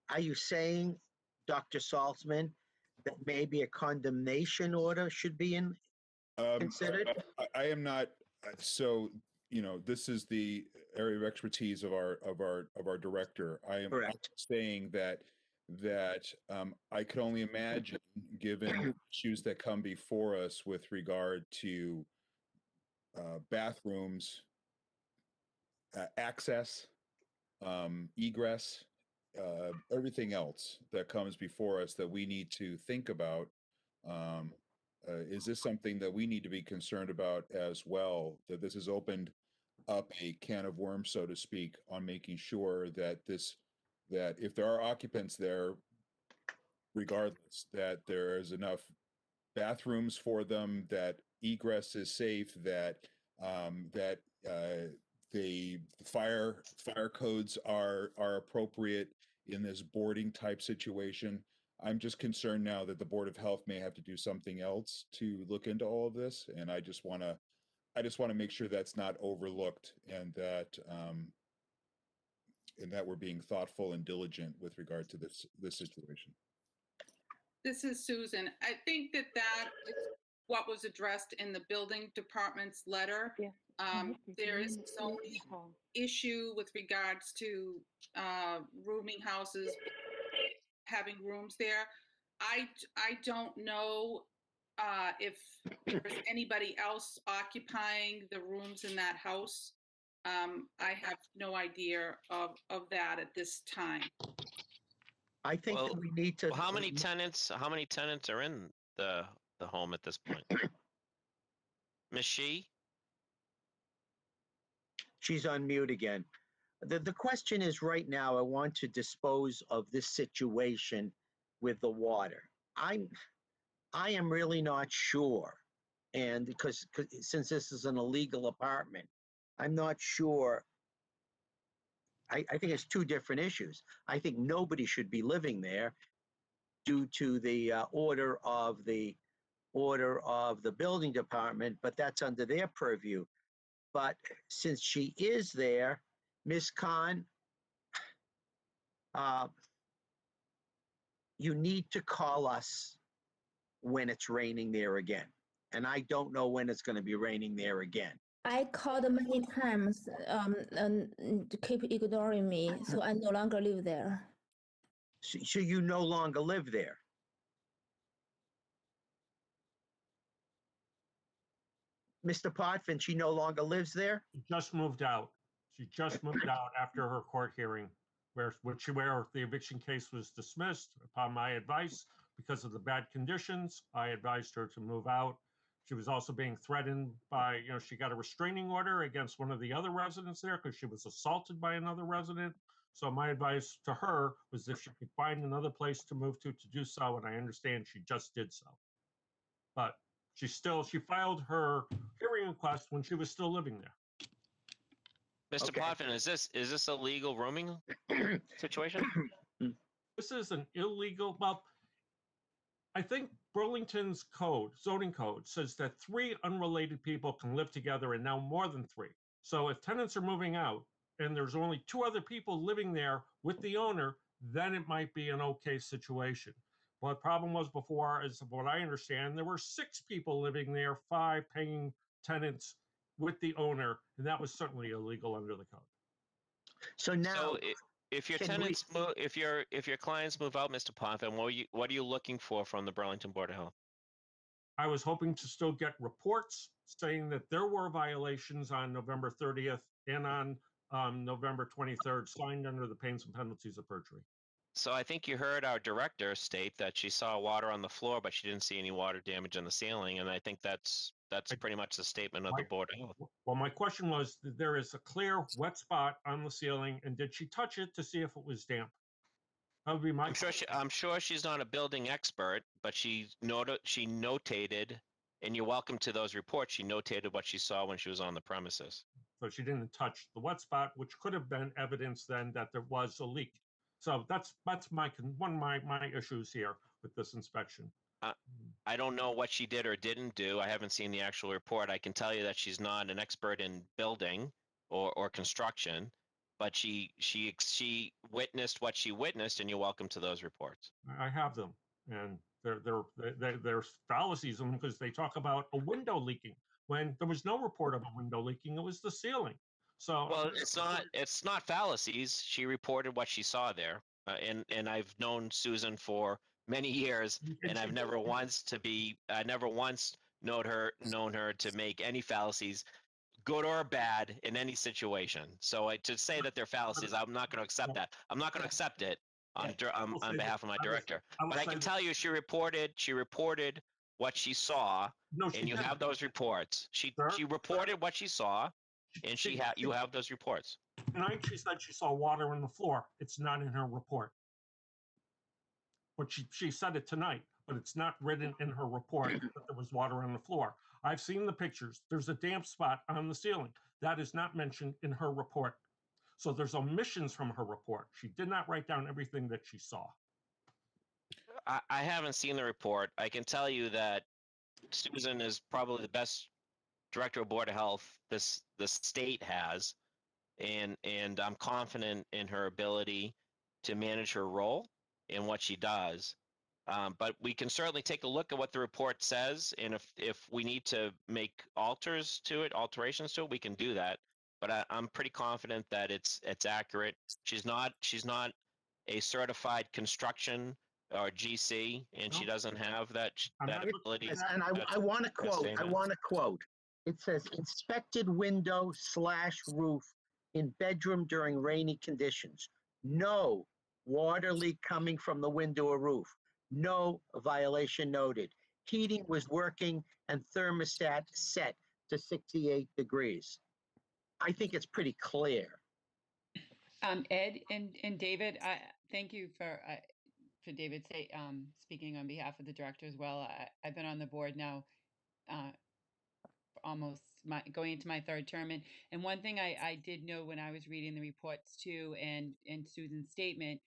are you saying, Dr. Saltzman, that maybe a condemnation order should be considered? I am not. So, this is the area of expertise of our director. I'm saying that I could only imagine, given issues that come before us with regard to bathrooms, access, egress, everything else that comes before us that we need to think about. Is this something that we need to be concerned about as well? That this has opened up a can of worms, so to speak, on making sure that if there are occupants there, regardless, that there is enough bathrooms for them, that egress is safe, that the fire codes are appropriate in this boarding type situation. I'm just concerned now that the Board of Health may have to do something else to look into all of this, and I just want to make sure that's not overlooked, and that we're being thoughtful and diligent with regard to this situation. This is Susan. I think that is what was addressed in the building department's letter. Yeah. There is some issue with regards to rooming houses, having rooms there. I don't know if there's anybody else occupying the rooms in that house. I have no idea of that at this time. I think that we need to. Well, how many tenants are in the home at this point? Ms. Shi? She's on mute again. The question is, right now, I want to dispose of this situation with the water. I am really not sure. And because since this is an illegal apartment, I'm not sure. I think it's two different issues. I think nobody should be living there due to the order of the building department, but that's under their purview. But since she is there, Ms. Khan, you need to call us when it's raining there again. And I don't know when it's going to be raining there again. I called many times, to keep ignoring me, so I no longer live there. So you no longer live there? Mr. Potvin, she no longer lives there? She just moved out. She just moved out after her court hearing, where the eviction case was dismissed upon my advice because of the bad conditions. I advised her to move out. She was also being threatened by, she got a restraining order against one of the other residents there because she was assaulted by another resident. So my advice to her was if she could find another place to move to do so, and I understand she just did so. But she filed her hearing request when she was still living there. Mr. Okay. Potvin, is this a legal rooming situation? This is an illegal, well, I think Burlington's zoning code says that 3 unrelated people can live together and now more than 3. So if tenants are moving out and there's only 2 other people living there with the owner, then it might be an okay situation. Well, the problem was before, as of what I understand, there were 6 people living there, 5 paying tenants with the owner, and that was certainly illegal under the code. So now, So if your can tenants move, if your clients move out, Mr. Potvin, what are you looking for from the Burlington Board of Health? I was hoping to still get reports saying that there were violations on November 30th and on November 23rd, signed under the pains and penalties of perjury. So I think you heard our director state that she saw water on the floor, but she didn't see any water damage on the ceiling, and I think that's pretty much the statement of the Board of Health. Well, my question was, there is a clear wet spot on the ceiling, and did she touch it to see if it was damp? That would be my question. I'm sure she's not a building expert, but she notated, and you're welcome to those reports. She notated what she saw when she was on the premises. So she didn't touch the wet spot, which could have been evidence then that there was a leak. So that's one of my issues here with this inspection. I don't know what she did or didn't do. I haven't seen the actual report. I can tell you that she's not an expert in building or construction, but she witnessed what she witnessed, and you're welcome to those reports. I have them, and there's fallacies in them because they talk about a window leaking when there was no report of a window leaking. It was the ceiling. So well, it's not fallacies. She reported what she saw there, and I've known Susan for many years, and I've never once known her to make any fallacies, good or bad, in any situation. So to say that they're fallacies, I'm not going to accept that. I'm not going to accept it on behalf of my director. But I can tell you, she reported what she saw, and you have those reports. She reported what she saw, and you have those reports. Tonight she said she saw water on the floor. It's not in her report. But she said it tonight, but it's not written in her report that there was water on the floor. I've seen the pictures. There's a damp spot on the ceiling. That is not mentioned in her report. So there's omissions from her report. She did not write down everything that she saw. I haven't seen the report. I can tell you that Susan is probably the best director of Board of Health the state has, and I'm confident in her ability to manage her role and what she does. But we can certainly take a look at what the report says, and if we need to make alterations to it, we can do that. But I'm pretty confident that it's accurate. She's not a certified construction or GC, and she doesn't have that ability. And I want to quote. It says inspected window / roof in bedroom during rainy conditions. No water leak coming from the window or roof. No violation noted. Heating was working and thermostat set to 68 degrees. I think it's pretty clear. Ed and David, thank you for David speaking on behalf of the director as well. I've been on the board now almost going into my 3rd term, and one thing I did know when I was reading the reports too, and Susan's statement,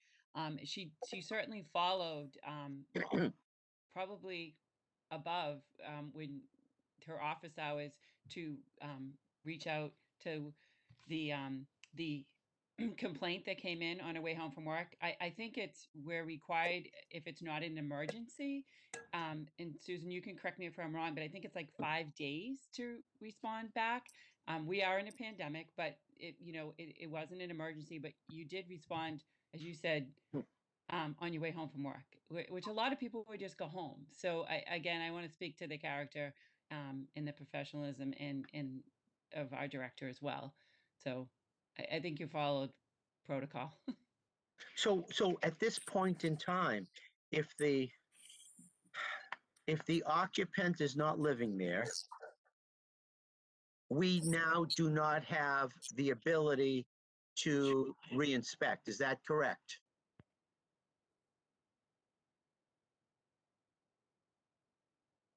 she certainly followed probably above when her office hours to reach out to the complaint that came in on her way home from work. I think we're required, if it's not an emergency, and Susan, you can correct me if I'm wrong, but I think it's like 5 days to respond back. We are in a pandemic, but it wasn't an emergency, but you did respond, as you said, on your way home from work, which a lot of people would just go home. So I want to speak to the character and the professionalism and of our director as well. So I think you followed protocol. So at this point in time, if the occupant is not living there, we now do not have the ability to reinspect. Is that correct?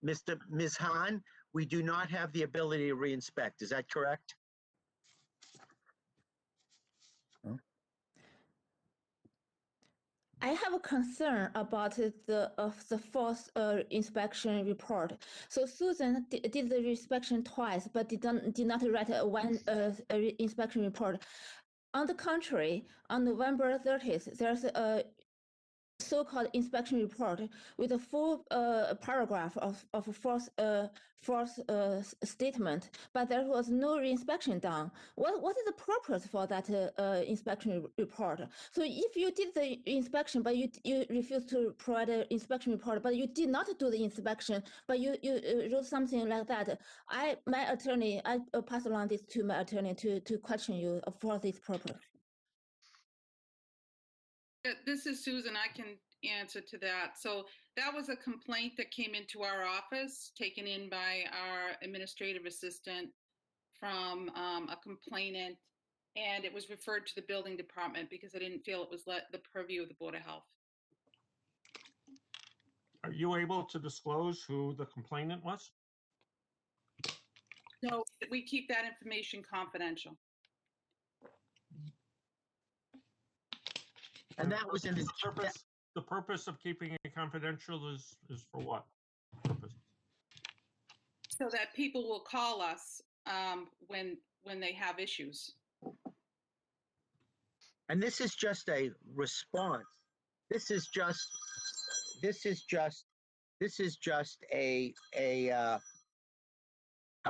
Ms. Hahn, we do not have the ability to reinspect. Is that correct? I have a concern about the fourth inspection report. So Susan did the inspection twice, but did not write one inspection report. On the contrary, on November 30th, there's a so-called inspection report with a full paragraph of false statement, but there was no reinspection done. What is the purpose for that inspection report? So if you did the inspection, but you refused to provide an inspection report, but you did not do the inspection, but you wrote something like that, I pass along this to my attorney to question you for this purpose. This is Susan. I can answer to that. So that was a complaint that came into our office, taken in by our administrative assistant from a complainant, and it was referred to the building department because I didn't feel it was the purview of the Board of Health. Are you able to disclose who the complainant was? No, we keep that information confidential. And that was in the purpose of keeping it confidential is for what purpose? So that people will call us when they have issues. And this is just a response. This is just a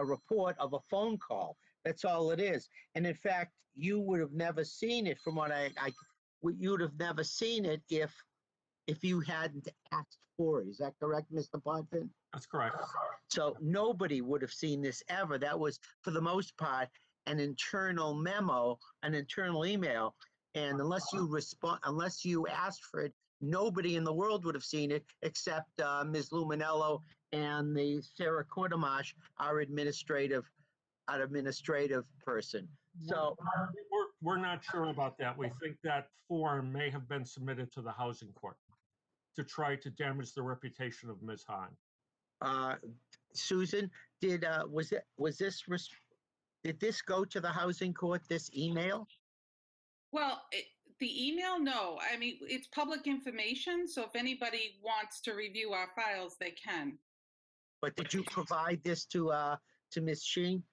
report of a phone call. That's all it is. And in fact, you would have never seen it from what you would have never seen it if you hadn't asked for it. Is that correct, Mr. Potvin? That's correct. So nobody would have seen this ever. That was, for the most part, an internal memo, an internal email. And unless you asked for it, nobody in the world would have seen it except Ms. Luminello and the Sarah Kortemash, our administrative person. So we're not sure about that. We think that form may have been submitted to the housing court to try to damage the reputation of Ms. Hahn. Susan, did this go to the housing court, this email? Well, the email, no. I mean, it's public information, so if anybody wants to review our files, they can. But did you provide this to Ms. Sheen?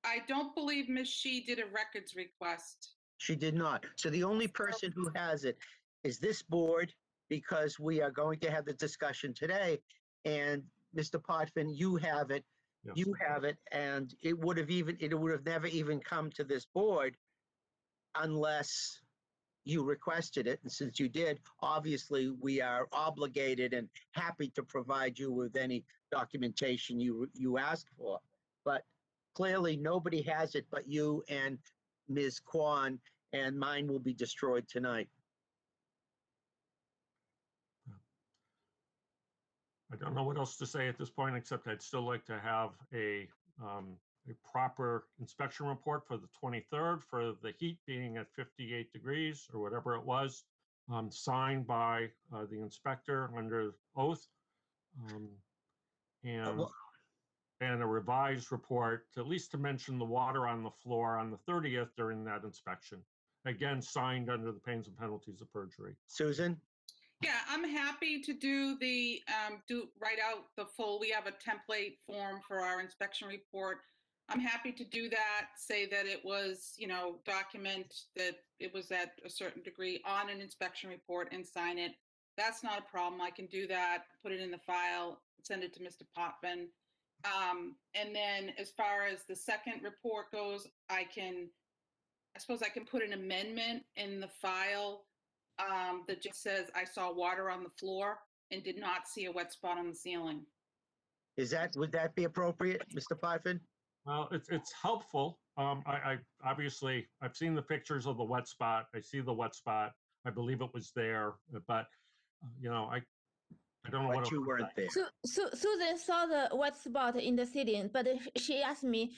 I don't believe Ms. Shee did a records request. She did not. So the only person who has it is this board, because we are going to have the discussion today. And Mr. Potvin, you have it. Yes. You have it, and it would have never even come to this board unless you requested it. And since you did, obviously we are obligated and happy to provide you with any documentation you asked for. But clearly nobody has it but you and Ms. Kwan, and mine will be destroyed tonight. I don't know what else to say at this point, except I'd still like to have a proper inspection report for the 23rd for the heat being at 58 degrees or whatever it was, signed by the inspector under oath, and a revised report, at least to mention the water on the floor on the 30th during that inspection. Again, signed under the pains and penalties of perjury. Susan? Yeah, I'm happy to do write out the full, we have a template form for our inspection report. I'm happy to do that, say that it was, document that it was at a certain degree on an inspection report and sign it. That's not a problem. I can do that, put it in the file, send it to Mr. Potvin. And then as far as the second report goes, I suppose I can put an amendment in the file that just says I saw water on the floor and did not see a wet spot on the ceiling. Would that be appropriate, Mr. Potvin? Well, it's helpful. I obviously, I've seen the pictures of the wet spot. I see the wet spot. I believe it was there, but I don't know what But you else to weren't say. there. Susan saw the wet spot in the ceiling, but she asked me,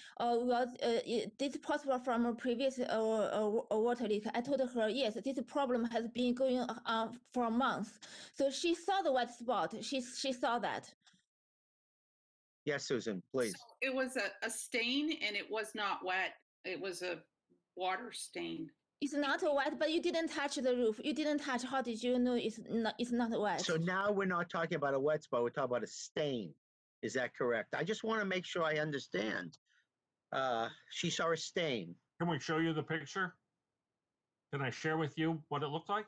this possible from a previous water leak? I told her, yes, this problem has been going on for months. So she saw the wet spot. She saw that. Yes, Susan, please. So it was a stain and it was not wet. It was a water stain. It's not wet, but you didn't touch the roof. You didn't touch. How did you know it's not wet? So now we're not talking about a wet spot, we're talking about a stain. Is that correct? I just want to make sure I understand. She saw a stain. Can we show you the picture? Can I share with you what it looked like?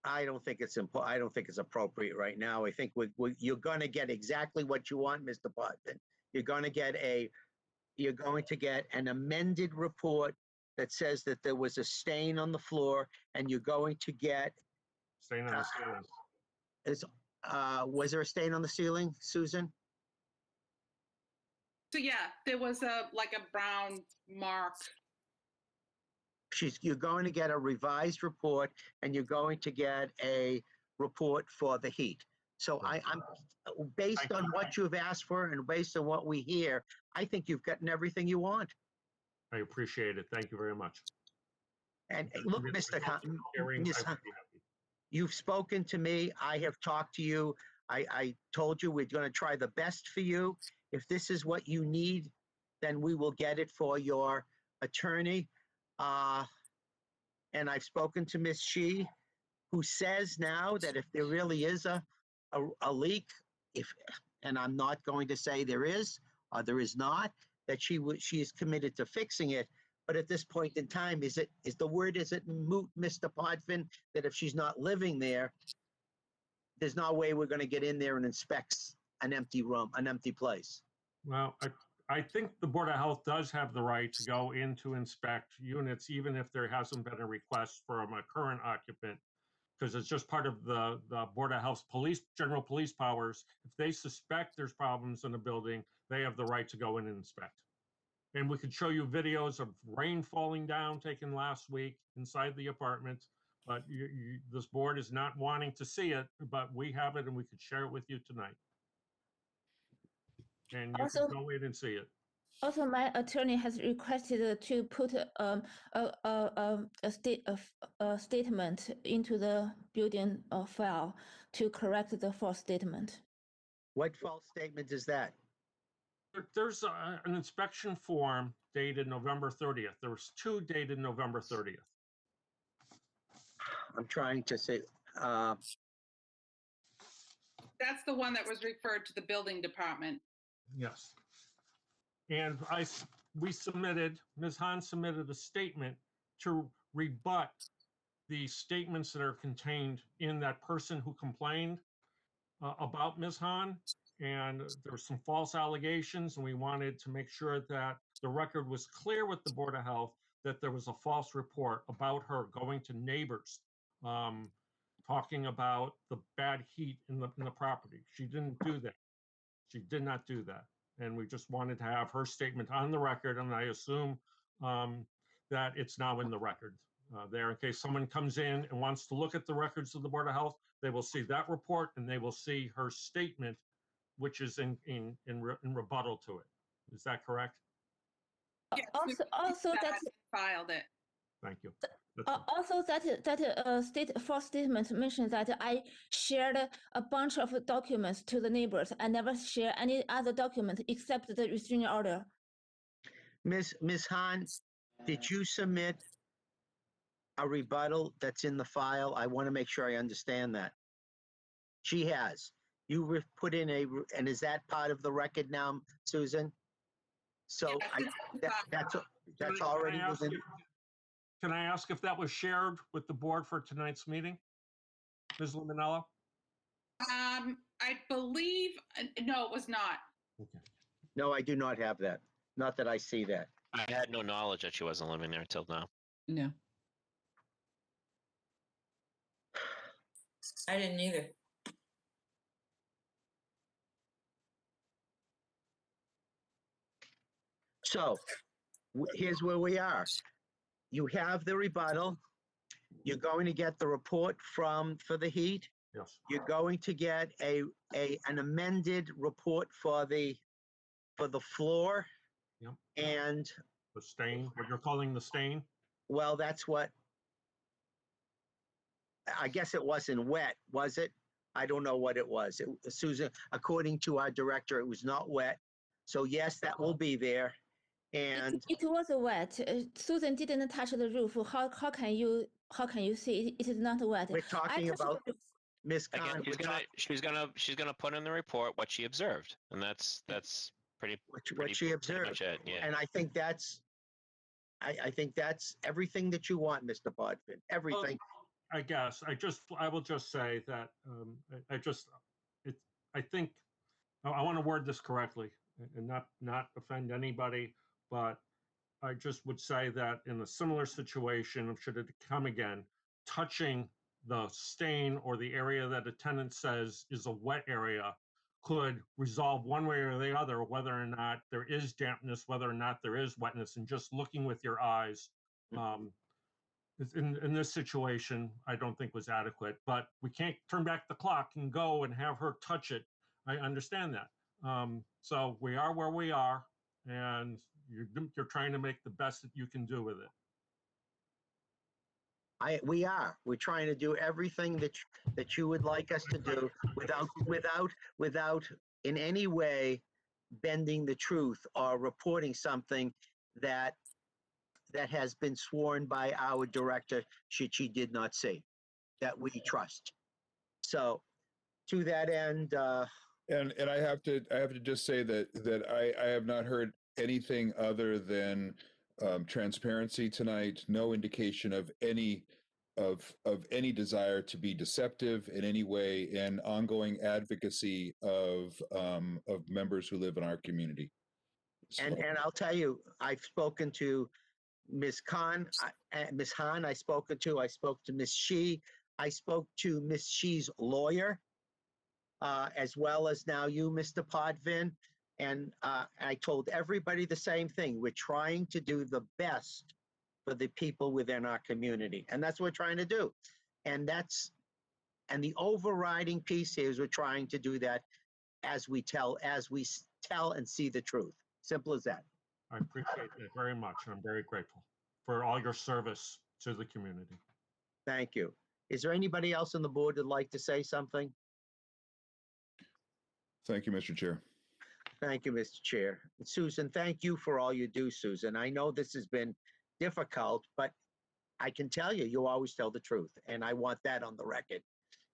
I don't think it's I don't think it's appropriate right now. I think you're going to get exactly what you want, Mr. Potvin. You're going to get an amended report that says that there was a stain on the floor, and you're going to get Stain on the ceiling. was there a stain on the ceiling, Susan? So yeah, there was like a brown mark. You're going to get a revised report, and you're going to get a report for the heat. So I'm based on what you've asked for and based on what we hear, I think you've gotten everything you want. I appreciate it. Thank you very much. And look, Mr. Hearing, Ms. I would Hunt, be happy. you've spoken to me. I have talked to you. I told you we're going to try the best for you. If this is what you need, then we will get it for your attorney. And I've spoken to Ms. Shi, who says now that if there really is a leak, and I'm not going to say there is or there is not, that she is committed to fixing it. But at this point in time, is it moot, Mr. Potvin, that if she's not living there, there's no way we're going to get in there and inspect an empty room, an empty place? Well, I think the Board of Health does have the right to go in to inspect units, even if there hasn't been a request from a current occupant, because it's just part of the Board of Health's general police powers. If they suspect there's problems in a building, they have the right to go in and inspect. And we could show you videos of rain falling down taken last week inside the apartment, but this board is not wanting to see it, but we have it and we could share it with you tonight. And you can go in and see it. Also, my attorney has requested to put a statement into the building file to correct the false statement. What false statement is that? There's an inspection form dated November 30th. There was two dated November 30th. I'm trying to say. That's the one that was referred to the building department. Yes. And Ms. Hahn submitted a statement to rebut the statements that are contained in that person who complained about Ms. Hahn. And there were some false allegations, and we wanted to make sure that the record was clear with the Board of Health that there was a false report about her going to neighbors, talking about the bad heat in the property. She didn't do that. She did not do that. And we just wanted to have her statement on the record, and I assume that it's now in the record there. In case someone comes in and wants to look at the records of the Board of Health, they will see that report and they will see her statement, which is in rebuttal to it. Is that correct? Yes, Also that filed it. Thank you. Also, that false statement mentioned that I shared a bunch of documents to the neighbors. I never share any other document except the restraining order. Ms. Hahn, did you submit a rebuttal that's in the file? I want to make sure I understand that. She has. You put in and is that part of the record now, Susan? So that's already within. Can I ask if that was shared with the board for tonight's meeting, Ms. Luminello? I believe, no, it was not. Okay. No, I do not have that. Not that I see that. I had no knowledge that she wasn't living there till now. No. I didn't either. So here's where we are. You have the rebuttal. You're going to get the report for the heat. Yes. You're going to get an amended report for the floor. Yep. And The stain, what you're calling the stain? well, that's what, I guess it wasn't wet, was it? I don't know what it was. Susan, according to our director, it was not wet. So yes, that will be there. And It was wet. Susan didn't touch the roof. How can you see it is not wet? we're talking touched about, the roof. Ms. Again, Khan, she's gonna put in the report what she observed, and that's pretty what she pretty observed. much it. Yeah. And I think that's, I think that's everything that you want, Mr. Bodkin, everything. I guess I will just say that I think I want to word this correctly and not offend anybody, but I just would say that in a similar situation, should it come again, touching the stain or the area that a tenant says is a wet area could resolve one way or the other whether or not there is dampness, whether or not there is wetness, and just looking with your eyes. In this situation, I don't think was adequate, but we can't turn back the clock and go and have her touch it. I understand that. So we are where we are, and you're trying to make the best that you can do with it. We're trying to do everything that you would like us to do without in any way bending the truth or reporting something that has been sworn by our director she did not see, that we trust. So to that end, And I have to just say that I have not heard anything other than transparency tonight. No indication of any desire to be deceptive in any way, and ongoing advocacy of members who live in our community. So, and I'll tell you, I've spoken to Ms. Khan, Ms. Han, I spoke to Ms. Shi, I spoke to Ms. Shi's lawyer, as well as now you, Mr. Podvin. And I told everybody the same thing. We're trying to do the best for the people within our community. And that's what we're trying to do. And the overriding piece here is we're trying to do that as we tell and see the truth. Simple as that. I appreciate that very much. I'm very grateful for all your service to the community. Thank you. Is there anybody else on the board that'd like to say something? thank you, Mr. Chair. Thank you, Mr. Chair. Susan, thank you for all you do, Susan. I know this has been difficult, but I can tell you, you always tell the truth, and I want that on the record.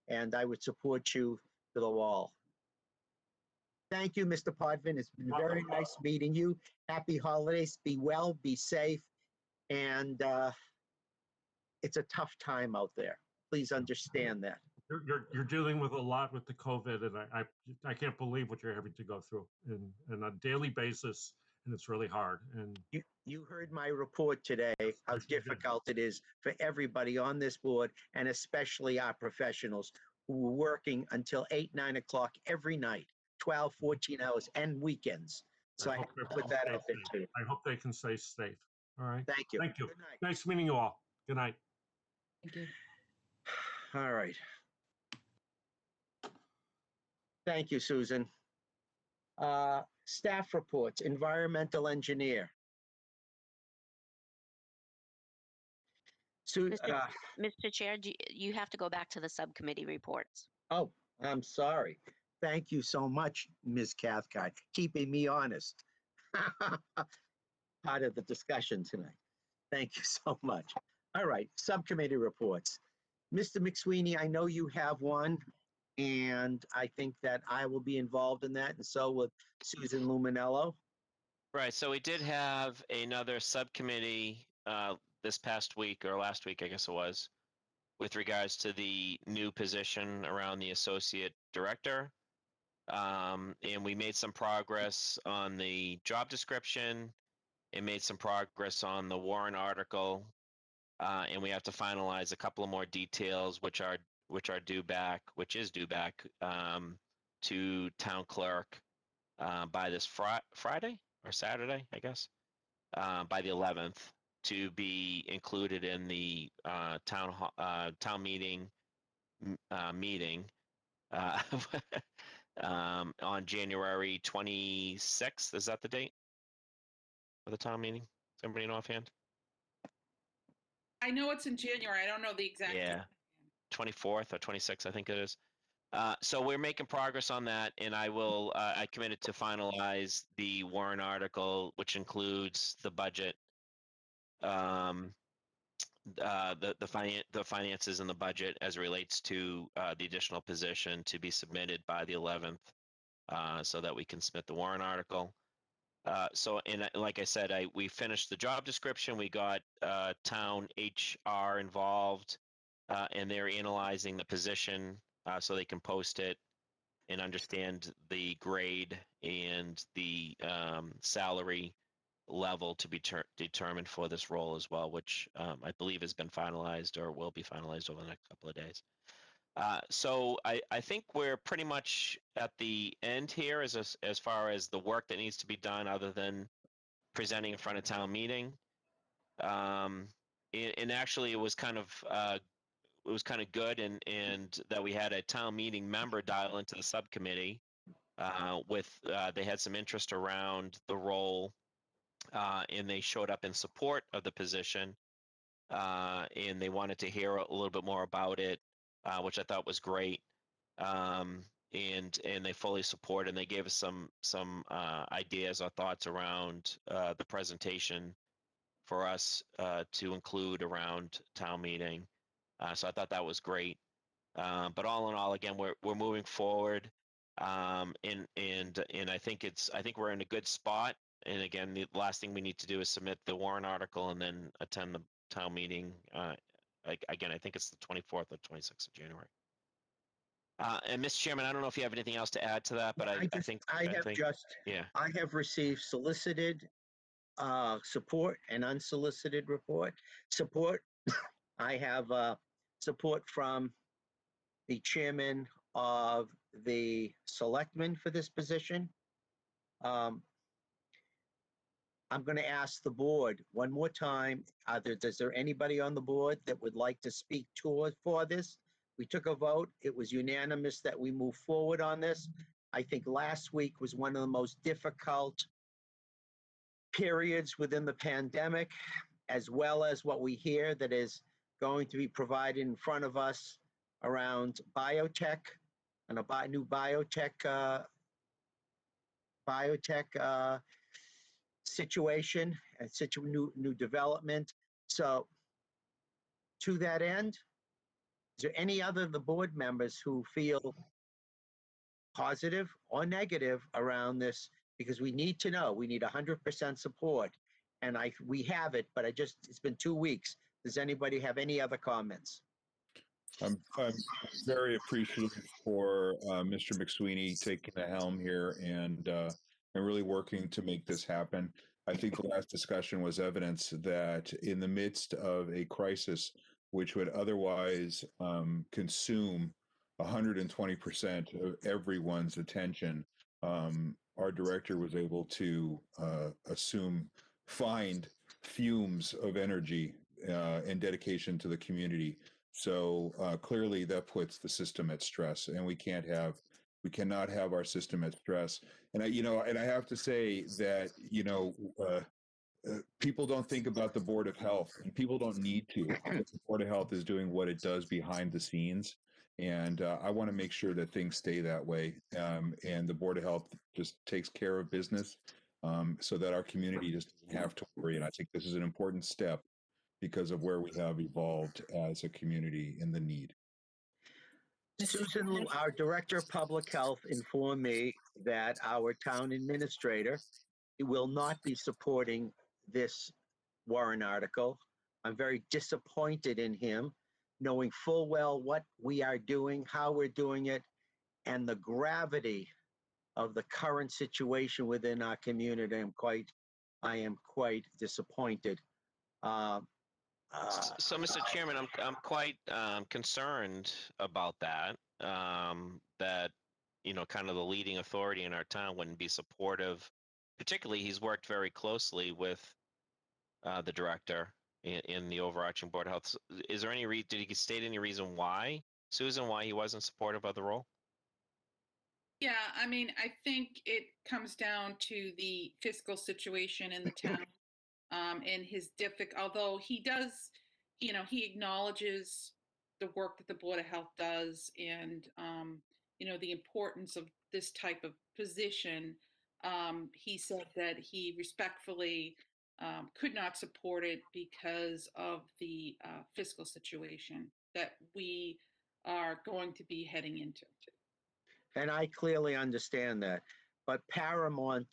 And I would support you to the wall. Thank you, Mr. Podvin. It's been very nice meeting you. Happy holidays. Be well, be safe. And it's a tough time out there. Please understand that. You're dealing with a lot with the COVID, and I can't believe what you're having to go through on a daily basis, and it's really hard. And you heard my report today, how difficult it is for everybody on this board, and especially our professionals who were working until 8, 9 o'clock every night, 12, 14 hours, and weekends. So I have to put that out there too. I hope they can stay safe. All right. Thank you. Thank you. Good night. Nice meeting you all. Good night. Thank you. All right. Thank you, Susan. Staff reports, environmental engineer. Mr. Chair, you have to go back to the subcommittee reports. Oh, I'm sorry. Thank you so much, Ms. Cathcart, keeping me honest. Part of the discussion tonight. Thank you so much. All right, subcommittee reports. Mr. McSweeney, I know you have one, and I think that I will be involved in that, and so will Susan Luminello. Right. So we did have another subcommittee this past week, or last week, I guess it was, with regards to the new position around the associate director. And we made some progress on the job description and made some progress on the warrant article. And we have to finalize a couple of more details, which is due back to town clerk by this Friday or Saturday, I guess, by the 11th, to be included in the town meeting meeting on January 26th. Is that the date of the town meeting? Does anybody know offhand? I know it's in January. I don't know the exact. Yeah, 24th or 26th, I think it is. So we're making progress on that, and I committed to finalize the warrant article, which includes the budget, the finances and the budget as it relates to the additional position to be submitted by the 11th, so that we can submit the warrant article. Like I said, we finished the job description. We got town HR involved, and they're analyzing the position so they can post it and understand the grade and the salary level to be determined for this role as well, which I believe has been finalized or will be finalized over the next couple of days. So I think we're pretty much at the end here as far as the work that needs to be done, other than presenting in front of town meeting. And actually, it was kind of good, and that we had a town meeting member dial into the subcommittee. They had some interest around the role, and they showed up in support of the position, and they wanted to hear a little bit more about it, which I thought was great. And they fully support, and they gave us some ideas or thoughts around the presentation for us to include around town meeting. So I thought that was great. But all in all, again, we're moving forward, and I think we're in a good spot. And again, the last thing we need to do is submit the warrant article and then attend the town meeting. Again, I think it's the 24th or 26th of January. And Mr. Chairman, I don't know if you have anything else to add to that, but I think yeah. I have received solicited support and unsolicited support. I have support from the chairman of the selectmen for this position. I'm going to ask the board one more time, is there anybody on the board that would like to speak for this? We took a vote. It was unanimous that we move forward on this. I think last week was one of the most difficult periods within the pandemic, as well as what we hear that is going to be provided in front of us around biotech and a new biotech situation and new development. So to that end, is there any other of the board members who feel positive or negative around this? Because we need to know, we need 100% support. And we have it, but it's been 2 weeks. Does anybody have any other comments? I'm very appreciative for Mr. McSweeney taking the helm here and really working to make this happen. I think the last discussion was evidence that in the midst of a crisis, which would otherwise consume 120% of everyone's attention, our director was able to find fumes of energy and dedication to the community. So clearly that puts the system at stress, and we cannot have our system at stress. And I have to say that, people don't think about the Board of Health, and people don't need to. The Board of Health is doing what it does behind the scenes. And I want to make sure that things stay that way. And the Board of Health just takes care of business so that our community just doesn't have to worry. And I think this is an important step because of where we have evolved as a community in the need. Susan, our Director of Public Health informed me that our town administrator will not be supporting this warrant article. I'm very disappointed in him, knowing full well what we are doing, how we're doing it, and the gravity of the current situation within our community. I am quite disappointed. So, Mr. Chairman, I'm quite concerned about that. That kind of the leading authority in our town wouldn't be supportive. Particularly, he's worked very closely with the director in the overarching board of health. Is there any did he state any reason why, Susan, why he wasn't supportive of the role? Yeah, I mean, I think it comes down to the fiscal situation in the town, and his although he does, he acknowledges the work that the Board of Health does and, the importance of this type of position. He said that he respectfully could not support it because of the fiscal situation that we are going to be heading into. And I clearly understand that. But paramount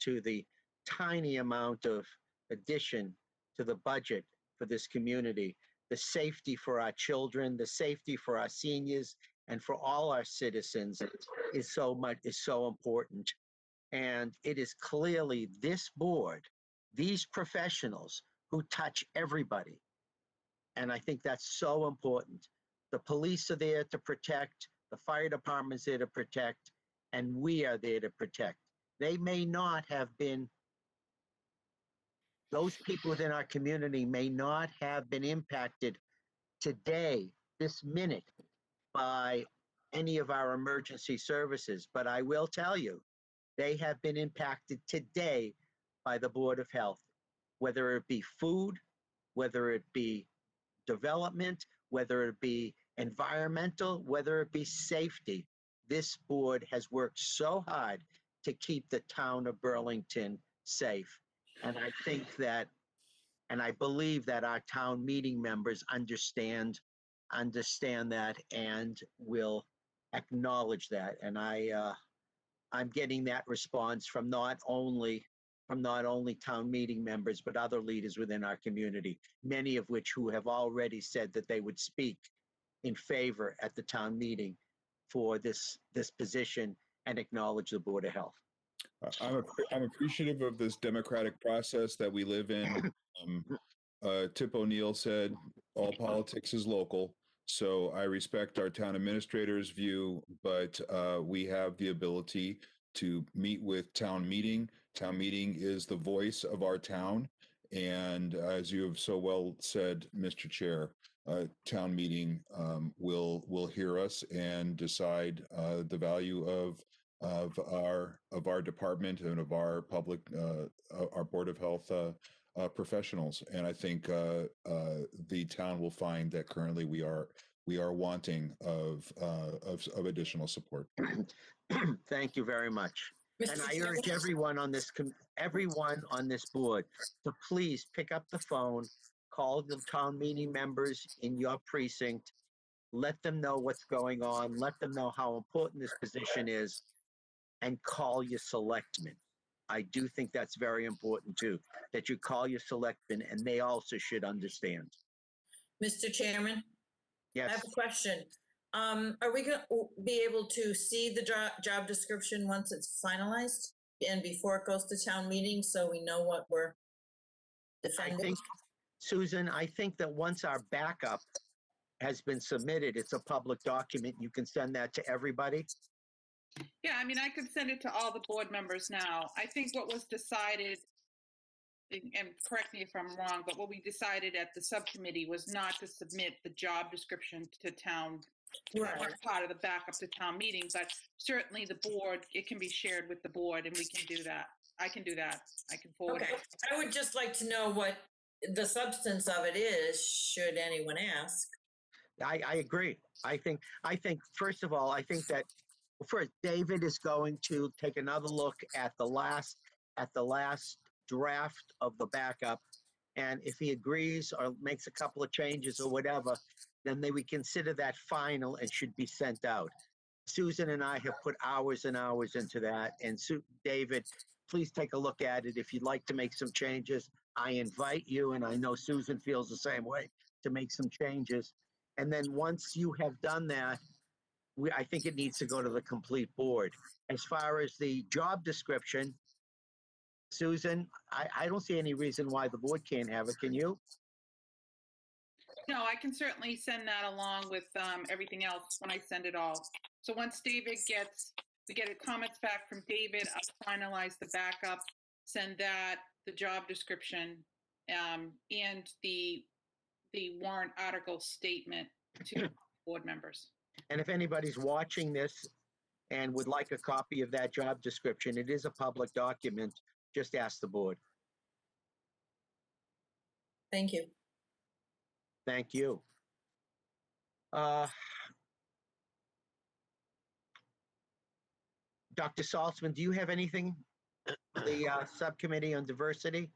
to the tiny amount of addition to the budget for this community, the safety for our children, the safety for our seniors, and for all our citizens is so important. And it is clearly this board, these professionals who touch everybody. And I think that's so important. The police are there to protect, the fire department's there to protect, and we are there to protect. They may not have been, those people within our community may not have been impacted today, this minute, by any of our emergency services. But I will tell you, they have been impacted today by the Board of Health, whether it be food, whether it be development, whether it be environmental, whether it be safety. This board has worked so hard to keep the town of Burlington safe. And I think that, and I believe that our town meeting members understand that and will acknowledge that. And I'm getting that response from not only town meeting members, but other leaders within our community, many of which who have already said that they would speak in favor at the town meeting for this position and acknowledge the Board of Health. I'm appreciative of this democratic process that we live in. Tip O'Neill said, all politics is local. So I respect our town administrator's view, but we have the ability to meet with town meeting. Town meeting is the voice of our town. And as you have so well said, Mr. Chair, town meeting will hear us and decide the value of our department and of our public, our Board of Health professionals. And I think the town will find that currently we are wanting of additional support. Thank you very much. And Mr. I urge everyone on this board to please pick up the phone, call the town meeting members in your precinct, let them know what's going on, let them know how important this position is, and call your selectmen. I do think that's very important too, that you call your selectmen, and they also should understand. Mr. Chairman, I Yes, have a question. Are we going to be able to see the job description once it's finalized and before it goes to town meeting, so we know what we're I defending? think, Susan, I think that once our backup has been submitted, it's a public document. You can send that to everybody. Yeah, I mean, I could send it to all the board members now. I think what was decided, and correct me if I'm wrong, but what we decided at the subcommittee was not to submit the job description to town, Right. as part of the backup to town meeting, but certainly the board, it can be shared with the board and we can do that. I can do that. I can forward Okay, it. I would just like to know what the substance of it is, should anyone ask. I agree. I think, first of all, I think that first, David is going to take another look at the last draft of the backup. And if he agrees or makes a couple of changes or whatever, then they would consider that final and should be sent out. Susan and I have put hours and hours into that. And David, please take a look at it. If you'd like to make some changes, I invite you, and I know Susan feels the same way, to make some changes. And then once you have done that, I think it needs to go to the complete board. As far as the job description, Susan, I don't see any reason why the board can't have it. Can you? No, I can certainly send that along with everything else when I send it all. So once we get comments back from David, I'll finalize the backup, send that, the job description, and the warrant article statement to board members. And if anybody's watching this and would like a copy of that job description, it is a public document. Just ask the board. Thank you. Thank you. Dr. Saltzman, do you have anything for the subcommittee on diversity?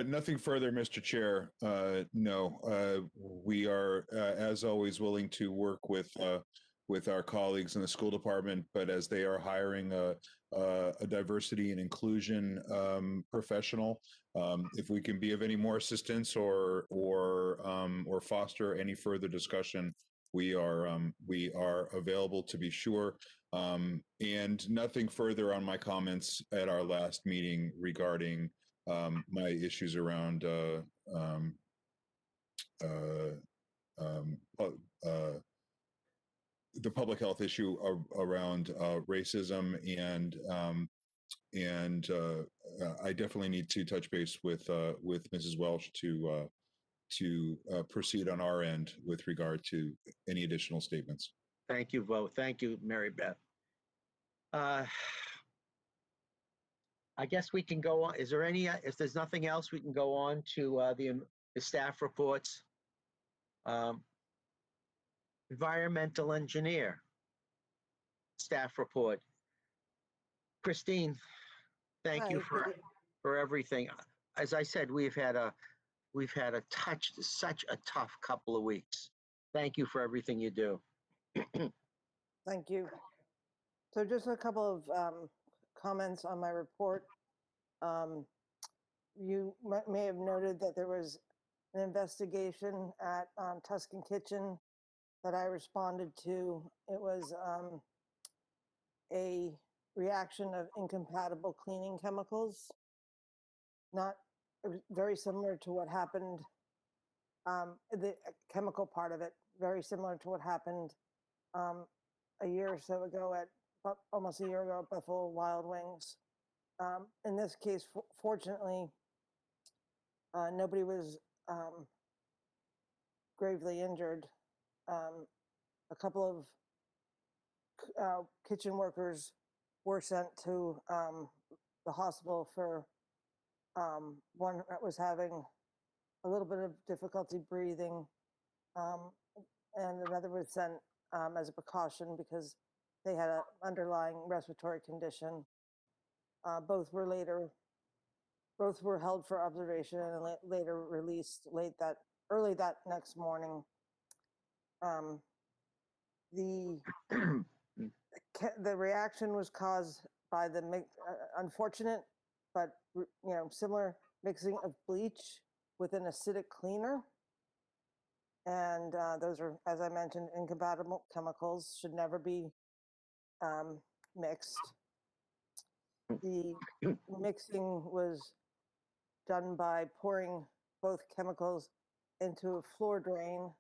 Nothing further, Mr. Chair. No, we are, as always, willing to work with our colleagues in the school department, but as they are hiring a diversity and inclusion professional, if we can be of any more assistance or foster any further discussion, we are available, to be sure. And nothing further on my comments at our last meeting regarding my issues around the public health issue around racism, and I definitely need to touch base with Mrs. Welch to proceed on our end with regard to any additional statements. Thank you, Vo. Thank you, Mary Beth. I guess we can go on. Is there any, if there's nothing else, we can go on to the staff reports. Environmental engineer, staff report. Christine, thank you Hi, for everything. As I said, we've had such a tough couple of weeks. Thank you for everything you do. Thank you. So just a couple of comments on my report. You may have noted that there was an investigation at Tuscan Kitchen that I responded to. It was a reaction of incompatible cleaning chemicals. It was very similar to what happened, the chemical part of it, very similar to what happened a year or so ago almost a year ago at Buffalo Wild Wings. In this case, fortunately, nobody was gravely injured. A couple of kitchen workers were sent to the hospital for one that was having a little bit of difficulty breathing, and another was sent as a precaution because they had an underlying respiratory condition. Both were held for observation and later released early that next morning. The reaction was caused by the unfortunate but similar mixing of bleach with an acidic cleaner, and those are, as I mentioned, incompatible chemicals, should never be mixed. The mixing was done by pouring both chemicals into a floor drain.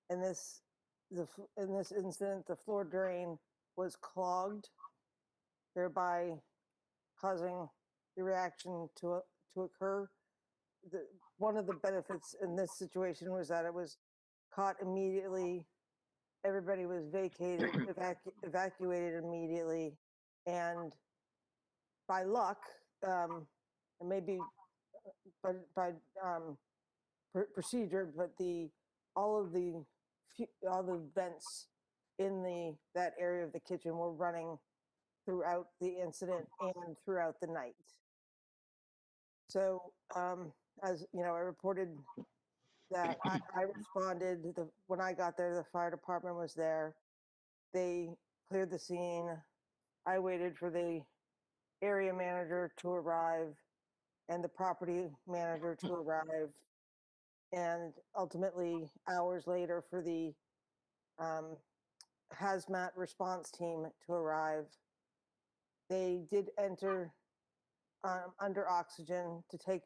In this incident, the floor drain was clogged, thereby causing the reaction to occur. One of the benefits in this situation was that it was caught immediately. Everybody was evacuated immediately, and by luck, and maybe by procedure, but all the vents in that area of the kitchen were running throughout the incident and throughout the night. So, as you know, I reported that I responded. When I got there, the fire department was there. They cleared the scene. I waited for the area manager to arrive and the property manager to arrive. and ultimately hours later for the hazmat response team to arrive. They did enter under oxygen to take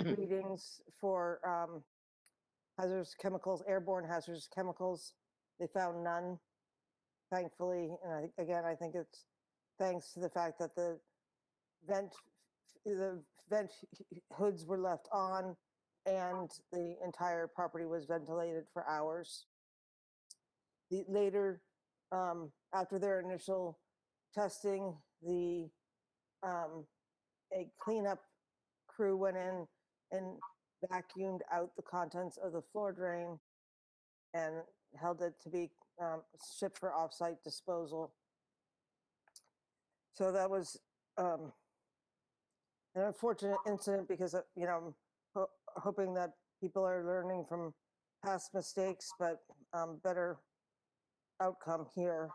readings for hazardous chemicals, airborne hazardous chemicals. They found none, thankfully. And I think it's thanks to the fact that the vent hoods were left on and the entire property was ventilated for hours. Later, after their initial testing, a cleanup crew went in and vacuumed out the contents of the floor drain and held it to be shipped for offsite disposal. So that was an unfortunate incident because, I'm hoping that people are learning from past mistakes, but better outcome here.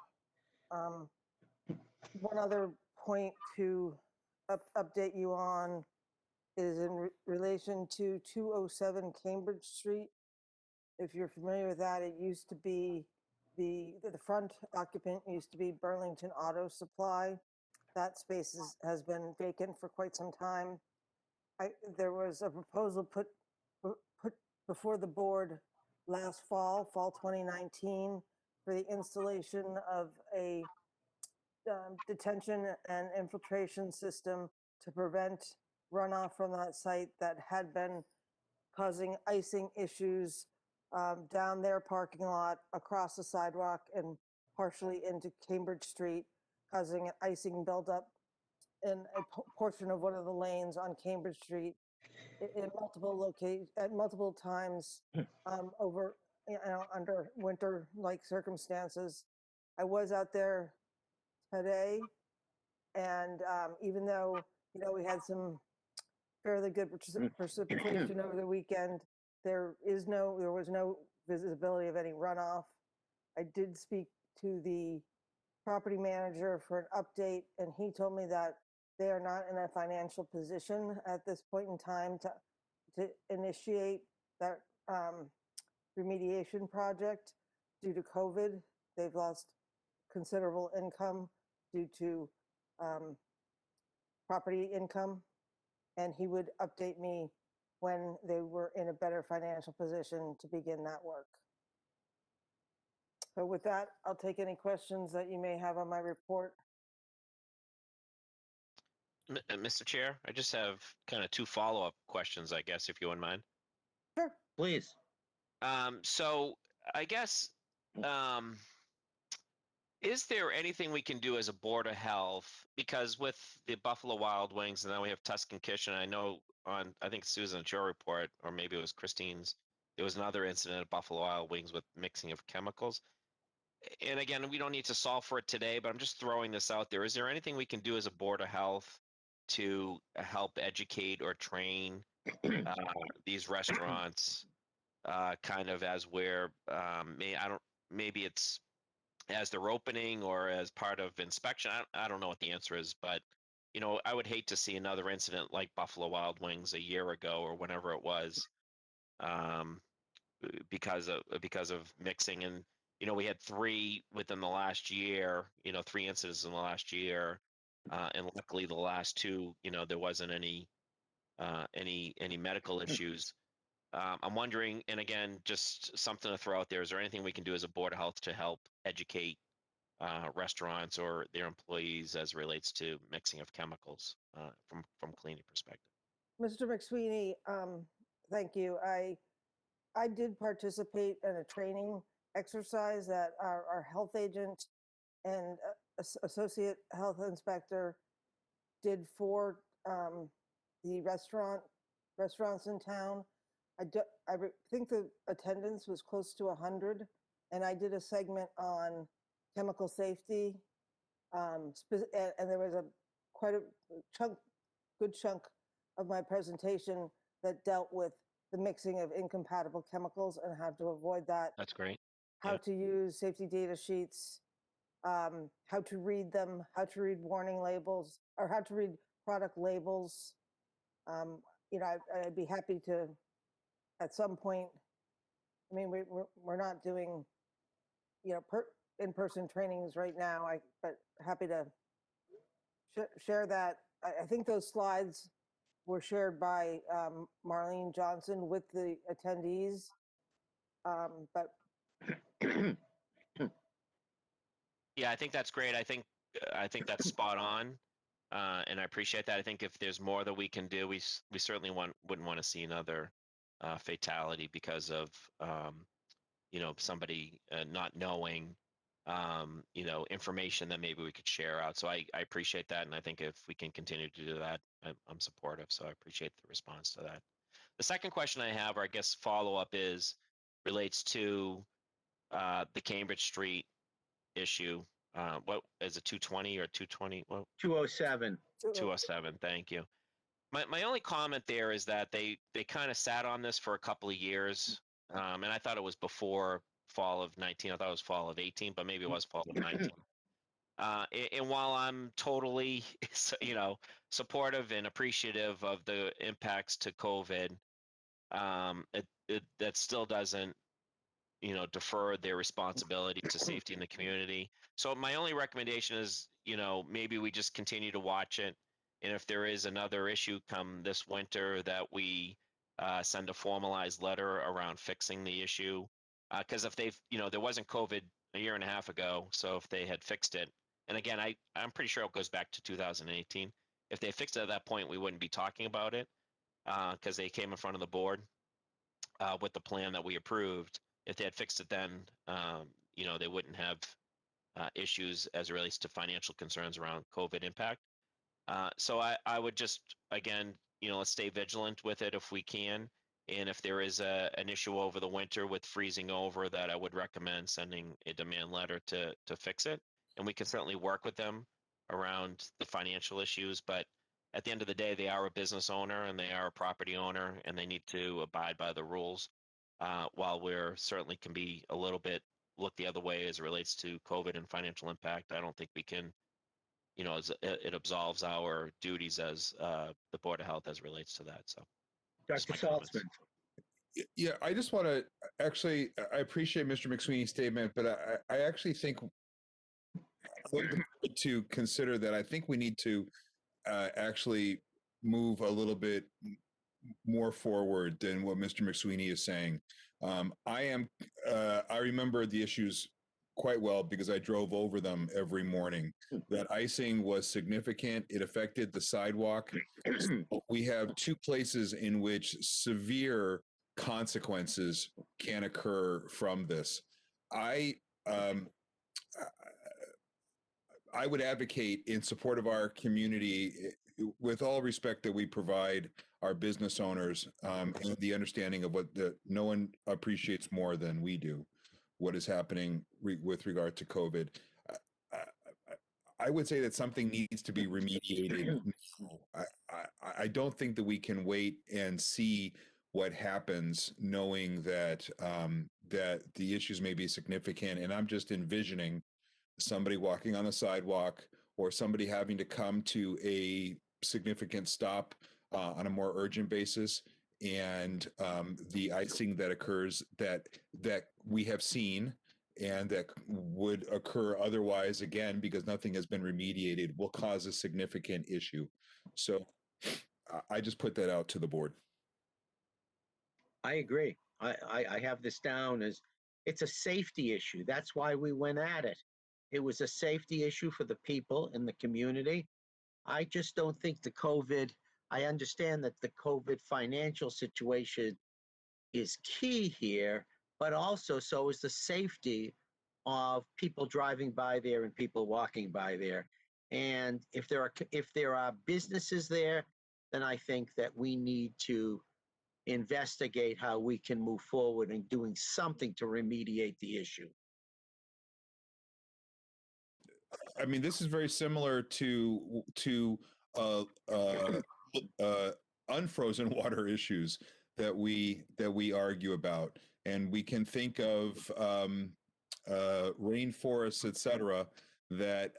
One other point to update you on is in relation to 207 Cambridge Street. If you're familiar with that, it used to be the front occupant used to be Burlington Auto Supply. That space has been vacant for quite some time. There was a proposal put before the board last fall 2019, for the installation of a detention and infiltration system to prevent runoff from that site that had been causing icing issues down their parking lot, across the sidewalk, and partially into Cambridge Street, causing an icing buildup in a portion of one of the lanes on Cambridge Street in multiple locations at multiple times over, under winter-like circumstances. I was out there today, and even though we had some fairly good precipitation over the weekend, there was no visibility of any runoff. I did speak to the property manager for an update, and he told me that they are not in a financial position at this point in time to initiate that remediation project due to COVID. They've lost considerable income due to property income, and he would update me when they were in a better financial position to begin that work. So with that, I'll take any questions that you may have on my report. Mr. Chair, I just have kind of two follow-up questions, I guess, if you wouldn't mind. Sure. Please. So I guess, is there anything we can do as a Board of Health? Because with the Buffalo Wild Wings, and then we have Tuscan Kitchen, I know I think Susan, it's your report, or maybe it was Christine's, there was another incident at Buffalo Wild Wings with mixing of chemicals. And again, we don't need to solve for it today, but I'm just throwing this out there. Is there anything we can do as a Board of Health to help educate or train these restaurants, kind of as where maybe it's as they're opening or as part of inspection? I don't know what the answer is, but I would hate to see another incident like Buffalo Wild Wings a year ago or whenever it was, because of mixing. And we had three within the last year, 3 incidents in the last year, and luckily the last two, there wasn't any medical issues. I'm wondering, and again, just something to throw out there, is there anything we can do as a Board of Health to help educate restaurants or their employees as relates to mixing of chemicals from cleaning perspective? Mr. McSweeney, thank you. I did participate in a training exercise that our health agent and associate health inspector did for the restaurants in town. I think the attendance was close to 100, and I did a segment on chemical safety, and there was quite a good chunk of my presentation that dealt with the mixing of incompatible chemicals and how to avoid that. That's great. How to use safety data sheets, how to read them, how to read warning labels, or how to read product labels. I'd be happy to at some point, I mean, we're not doing, in-person trainings right now, but happy to share that. I think those slides were shared by Marlene Johnson with the attendees. But Yeah, I think that's great. I think that's spot on, and I appreciate that. I think if there's more that we can do, we certainly wouldn't want to see another fatality because of somebody not knowing information that maybe we could share out. So I appreciate that, and I think if we can continue to do that, I'm supportive. So I appreciate the response to that. The second question I have, or I guess follow up, relates to the Cambridge Street issue. What is it, 220 or 220? Well, 207. 207. Thank you. My only comment there is that they kind of sat on this for a couple of years, and I thought it was before fall of 19. I thought it was fall of 18, but maybe it was fall of 19. And while I'm totally, supportive and appreciative of the impacts to COVID, that still doesn't defer their responsibility to safety in the community. So my only recommendation is, maybe we just continue to watch it. And if there is another issue come this winter, that we send a formalized letter around fixing the issue. Because if they've, there wasn't COVID a year and a half ago. So if they had fixed it, and again, I'm pretty sure it goes back to 2018. If they fixed it at that point, we wouldn't be talking about it because they came in front of the board with the plan that we approved. If they had fixed it then, they wouldn't have issues as it relates to financial concerns around COVID impact. So I would just, again, let's stay vigilant with it if we can. And if there is an issue over the winter with freezing over, that I would recommend sending a demand letter to fix it. And we can certainly work with them around the financial issues. But at the end of the day, they are a business owner and they are a property owner, and they need to abide by the rules. While we're certainly can be a little bit look the other way as it relates to COVID and financial impact, I don't think we can, it absolves our duties as the Board of Health as relates to that. So, Dr. Saltzman. Yeah, I just want to actually, I appreciate Mr. McSweeney's statement, but I actually think to consider that I think we need to actually move a little bit more forward than what Mr. McSweeney is saying. I remember the issues quite well because I drove over them every morning. That icing was significant. It affected the sidewalk. So we have two places in which severe consequences can occur from this. I would advocate in support of our community, with all respect that we provide our business owners, and the understanding of no one appreciates more than we do, what is happening with regard to COVID. I would say that something needs to be remediated. I don't think that we can wait and see what happens, knowing that that the issues may be significant. And I'm just envisioning somebody walking on the sidewalk or somebody having to come to a significant stop on a more urgent basis, and the icing that occurs that we have seen and that would occur otherwise, again, because nothing has been remediated, will cause a significant issue. So I just put that out to the board. I agree. I have this down as it's a safety issue. That's why we went at it. It was a safety issue for the people in the community. I just don't think I understand that the COVID financial situation is key here, but also so is the safety of people driving by there and people walking by there. And if there are businesses there, then I think that we need to investigate how we can move forward in doing something to remediate the issue. I mean, this is very similar to unfrozen water issues that we argue about, and we can think of rainforests, et cetera, that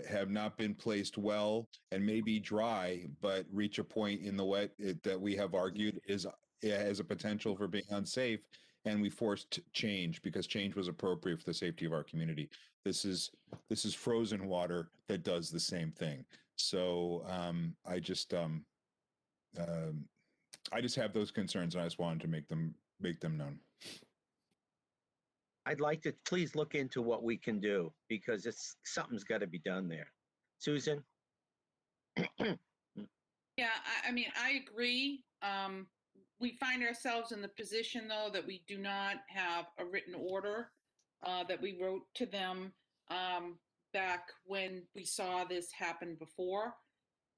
have not been placed well and may be dry, but reach a point in the wet that we have argued is as a potential for being unsafe, and we forced change because change was appropriate for the safety of our community. This is frozen water that does the same thing. So I just have those concerns, and I just wanted to make them known. I'd like to please look into what we can do because something's got to be done there. Susan? Yeah, I mean, I agree. We find ourselves in the position, though, that we do not have a written order that we wrote to them back when we saw this happen before.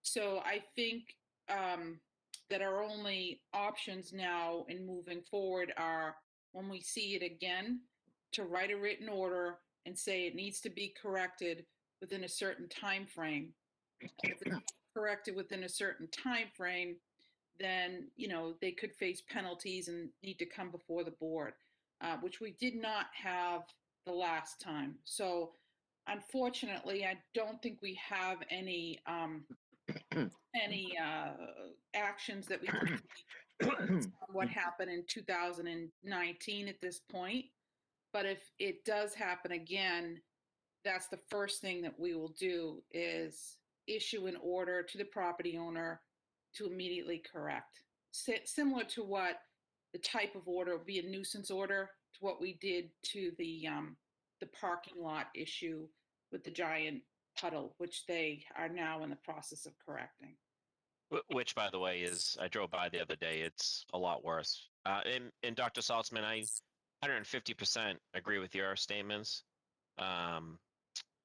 So I think that our only options now in moving forward are, when we see it again, to write a written order and say it needs to be corrected within a certain time frame. And if it's corrected within a certain time frame, then they could face penalties and need to come before the board, which we did not have the last time. So unfortunately, I don't think we have any actions that we can take on what happened in 2019 at this point. But if it does happen again, that's the first thing that we will do is issue an order to the property owner to immediately correct. Similar to what the type of order would be, a nuisance order, to what we did to the parking lot issue with the giant puddle, which they are now in the process of correcting. Which, by the way, I drove by the other day. It's a lot worse. And Dr. Saltzman, I 150% agree with your statements.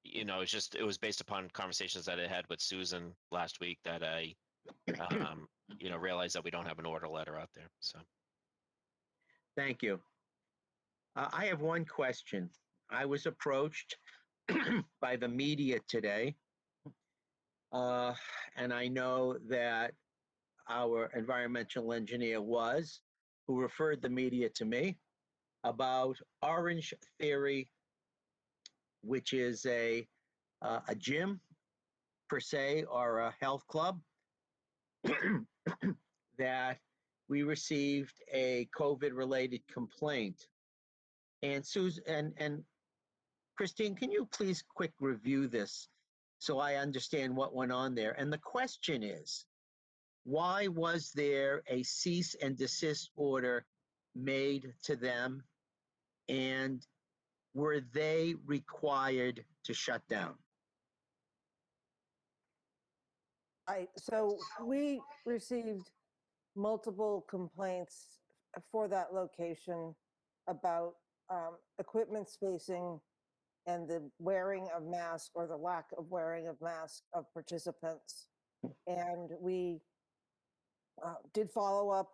It was based upon conversations that I had with Susan last week that I, realized that we don't have an order letter out there. So, Thank you. I have one question. I was approached by the media today, and I know that our environmental engineer who referred the media to me about Orange Theory, which is a gym per se or a health club that we received a COVID-related complaint. And Susan and Christine, can you please quick review this so I understand what went on there? And the question is, why was there a cease and desist order made to them? And were they required to shut down? So we received multiple complaints for that location about equipment spacing and the wearing of masks or the lack of wearing of masks of participants. And we did follow up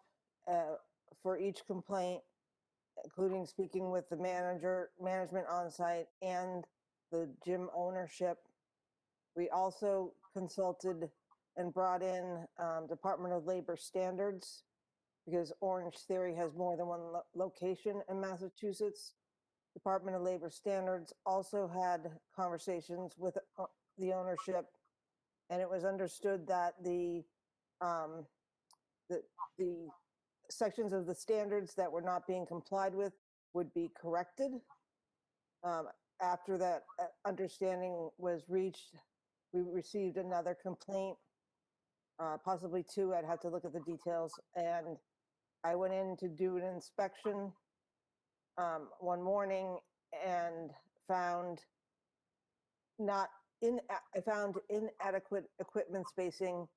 for each complaint, including speaking with the management on site and the gym ownership. We also consulted and brought in Department of Labor standards because Orange Theory has more than one location in Massachusetts. Department of Labor standards also had conversations with the ownership, and it was understood that the sections of the standards that were not being complied with would be corrected. After that understanding was reached, we received another complaint, possibly two. I'd have to look at the details. And I went in to do an inspection one morning and found inadequate equipment spacing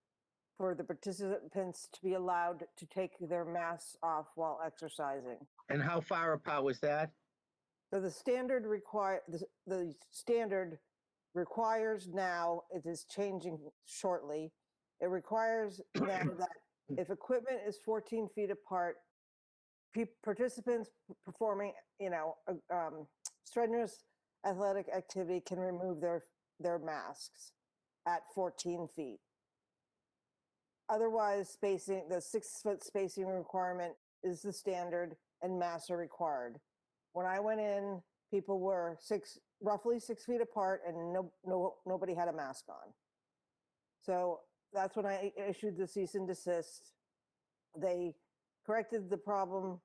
for the participants to be allowed to take their masks off while exercising. And how far apart was that? So the standard requires now, it is changing shortly. It requires now that if equipment is 14 feet apart, participants performing, strenuous athletic activity can remove their masks at 14 feet. Otherwise, spacing, the 6-foot spacing requirement is the standard and masks are required. When I went in, people were roughly 6 feet apart and nobody had a mask on. So that's when I issued the cease and desist. They corrected the problem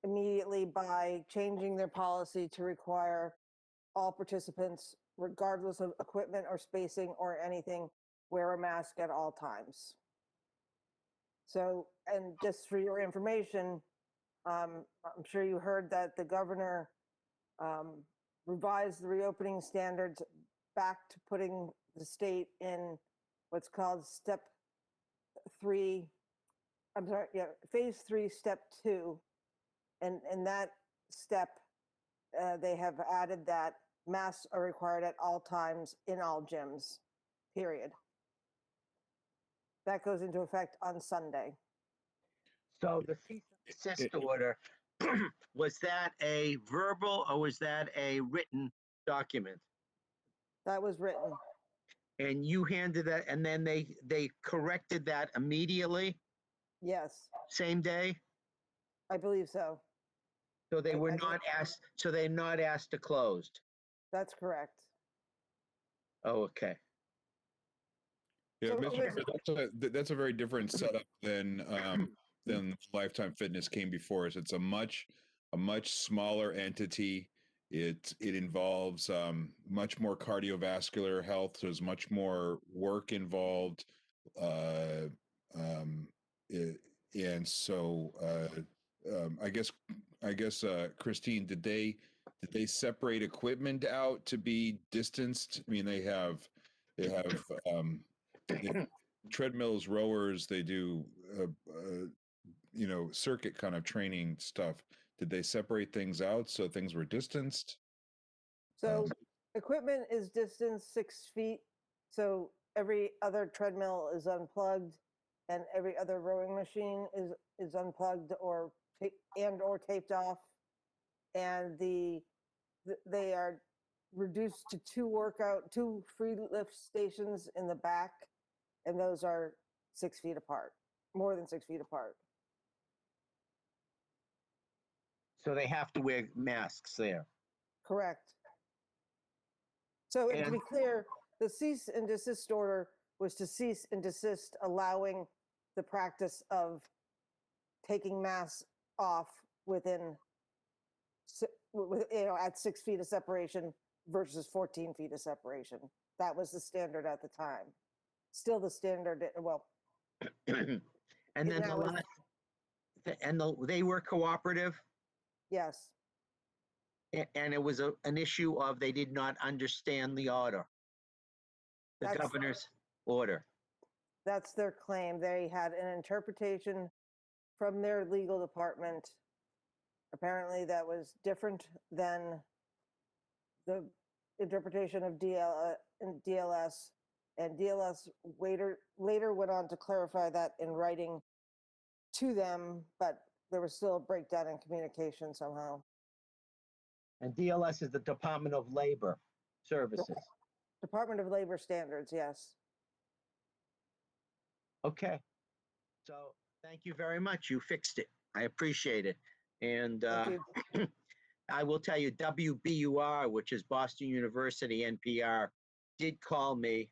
immediately by changing their policy to require all participants, regardless of equipment or spacing or anything, wear a mask at all times. So, and just for your information, I'm sure you heard that the governor revised the reopening standards back to putting the state in what's called step 3, I'm sorry, yeah, phase 3, step 2. And in that step, they have added that masks are required at all times in all gyms, period. That goes into effect on Sunday. So the cease and desist order, was that a verbal or was that a written document? That was written. And you handed that, and then they corrected that immediately, Yes, same day? I believe so. So they were I not asked, so they're not asked to close? That's correct. Oh, okay. Yeah, So Mr. there's- Chair, that's a very different setup than Lifetime Fitness came before us. It's a much smaller entity. It involves much more cardiovascular health. There's much more work involved, and so I guess Christine, did they separate equipment out to be distanced? I mean, they have treadmills, rowers, they do circuit kind of training stuff. Did they separate things out so things were distanced? So equipment is distanced 6 feet. So every other treadmill is unplugged and every other rowing machine is unplugged or taped off. And they are reduced to 2 free lift stations in the back. And those are 6 feet apart, more than 6 feet apart. So they have to wear masks there. Correct. So to And- be clear, the cease and desist order was to cease and desist allowing the practice of taking masks off within, at 6 feet of separation versus 14 feet of separation. That was the standard at the time. Still the standard, well. And then now they were cooperative? Yes, And it was an issue of they did not understand the order, the That's- governor's order. that's their claim. They had an interpretation from their legal department. Apparently that was different than the interpretation of DLS. And DLS later went on to clarify that in writing to them, but there was still a breakdown in communication somehow. And DLS is the Department of Labor Services. Department of Labor Standards, yes. Okay. So thank you very much. You fixed it. I appreciate it. And Thank you. I will tell you, WBUR, which is Boston University NPR, did call me,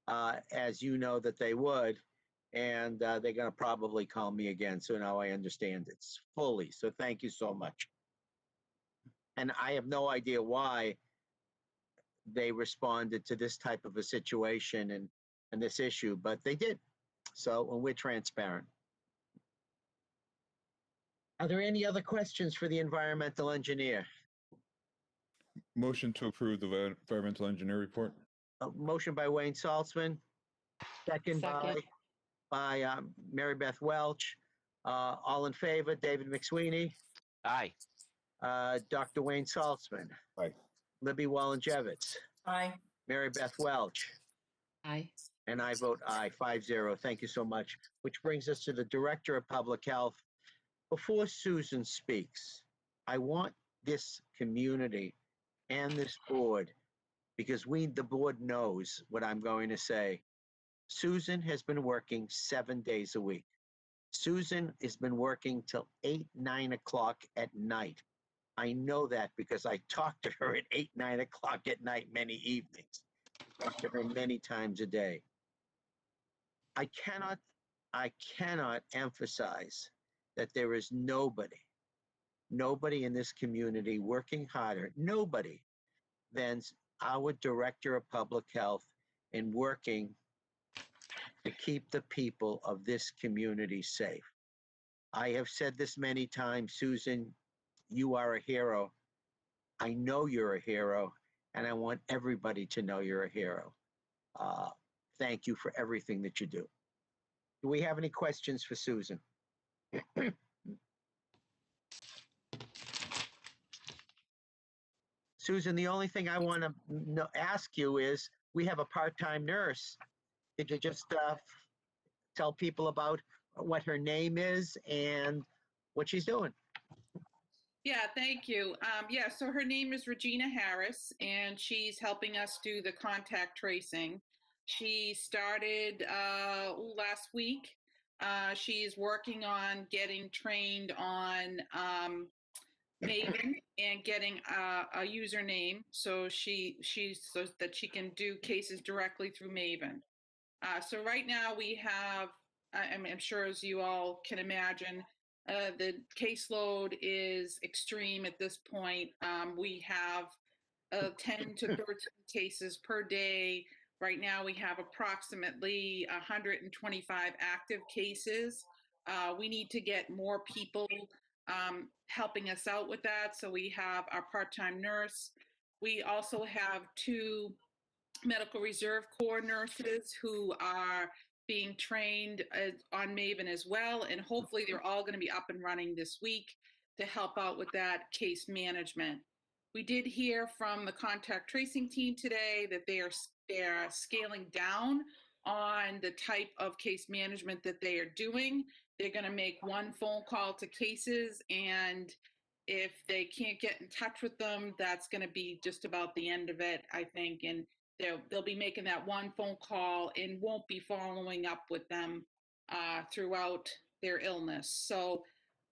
as you know that they would, and they're going to probably call me again. So now I understand it fully. So thank you so much. And I have no idea why they responded to this type of a situation and this issue, but they did. So, and we're transparent. Are there any other questions for the environmental engineer? Motion to approve the environmental engineer report. A motion by Wayne Saltzman, second Second. by Mary Beth Welch. All in favor, David McSweeney, Aye. Dr. Wayne Saltzman, Aye. Libby Wallen-Jevitz, Aye. Mary Beth Welch, Aye. and I vote aye, 5-0. Thank you so much. Which brings us to the Director of Public Health. Before Susan speaks, I want this community and this board, because the board knows what I'm going to say. Susan has been working 7 days a week. Susan has been working till 8, 9 o'clock at night. I know that because I talk to her at 8, 9 o'clock at night many evenings. I talk to her many times a day. I cannot emphasize that there is nobody in this community working harder, nobody, than our Director of Public Health in working to keep the people of this community safe. I have said this many times, Susan, you are a hero. I know you're a hero, and I want everybody to know you're a hero. Thank you for everything that you do. Do we have any questions for Susan? Susan, the only thing I want to ask you is, we have a part-time nurse. Could you just tell people about what her name is and what she's doing? Yeah, thank you. Yeah, so her name is Regina Harris, and she's helping us do the contact tracing. She started last week. She's working on getting trained on Maven and getting a username so so that she can do cases directly through Maven. So right now we have, I'm sure as you all can imagine, the caseload is extreme at this point. We have 10 to 13 cases per day. Right now we have approximately 125 active cases. We need to get more people helping us out with that. So we have our part-time nurse. We also have 2 Medical Reserve Corps nurses who are being trained on Maven as well. And hopefully they're all going to be up and running this week to help out with that case management. We did hear from the contact tracing team today that they are scaling down on the type of case management that they are doing. They're going to make 1 phone call to cases, and if they can't get in touch with them, that's going to be just about the end of it, I think. And they'll be making that 1 phone call and won't be following up with them throughout their illness. So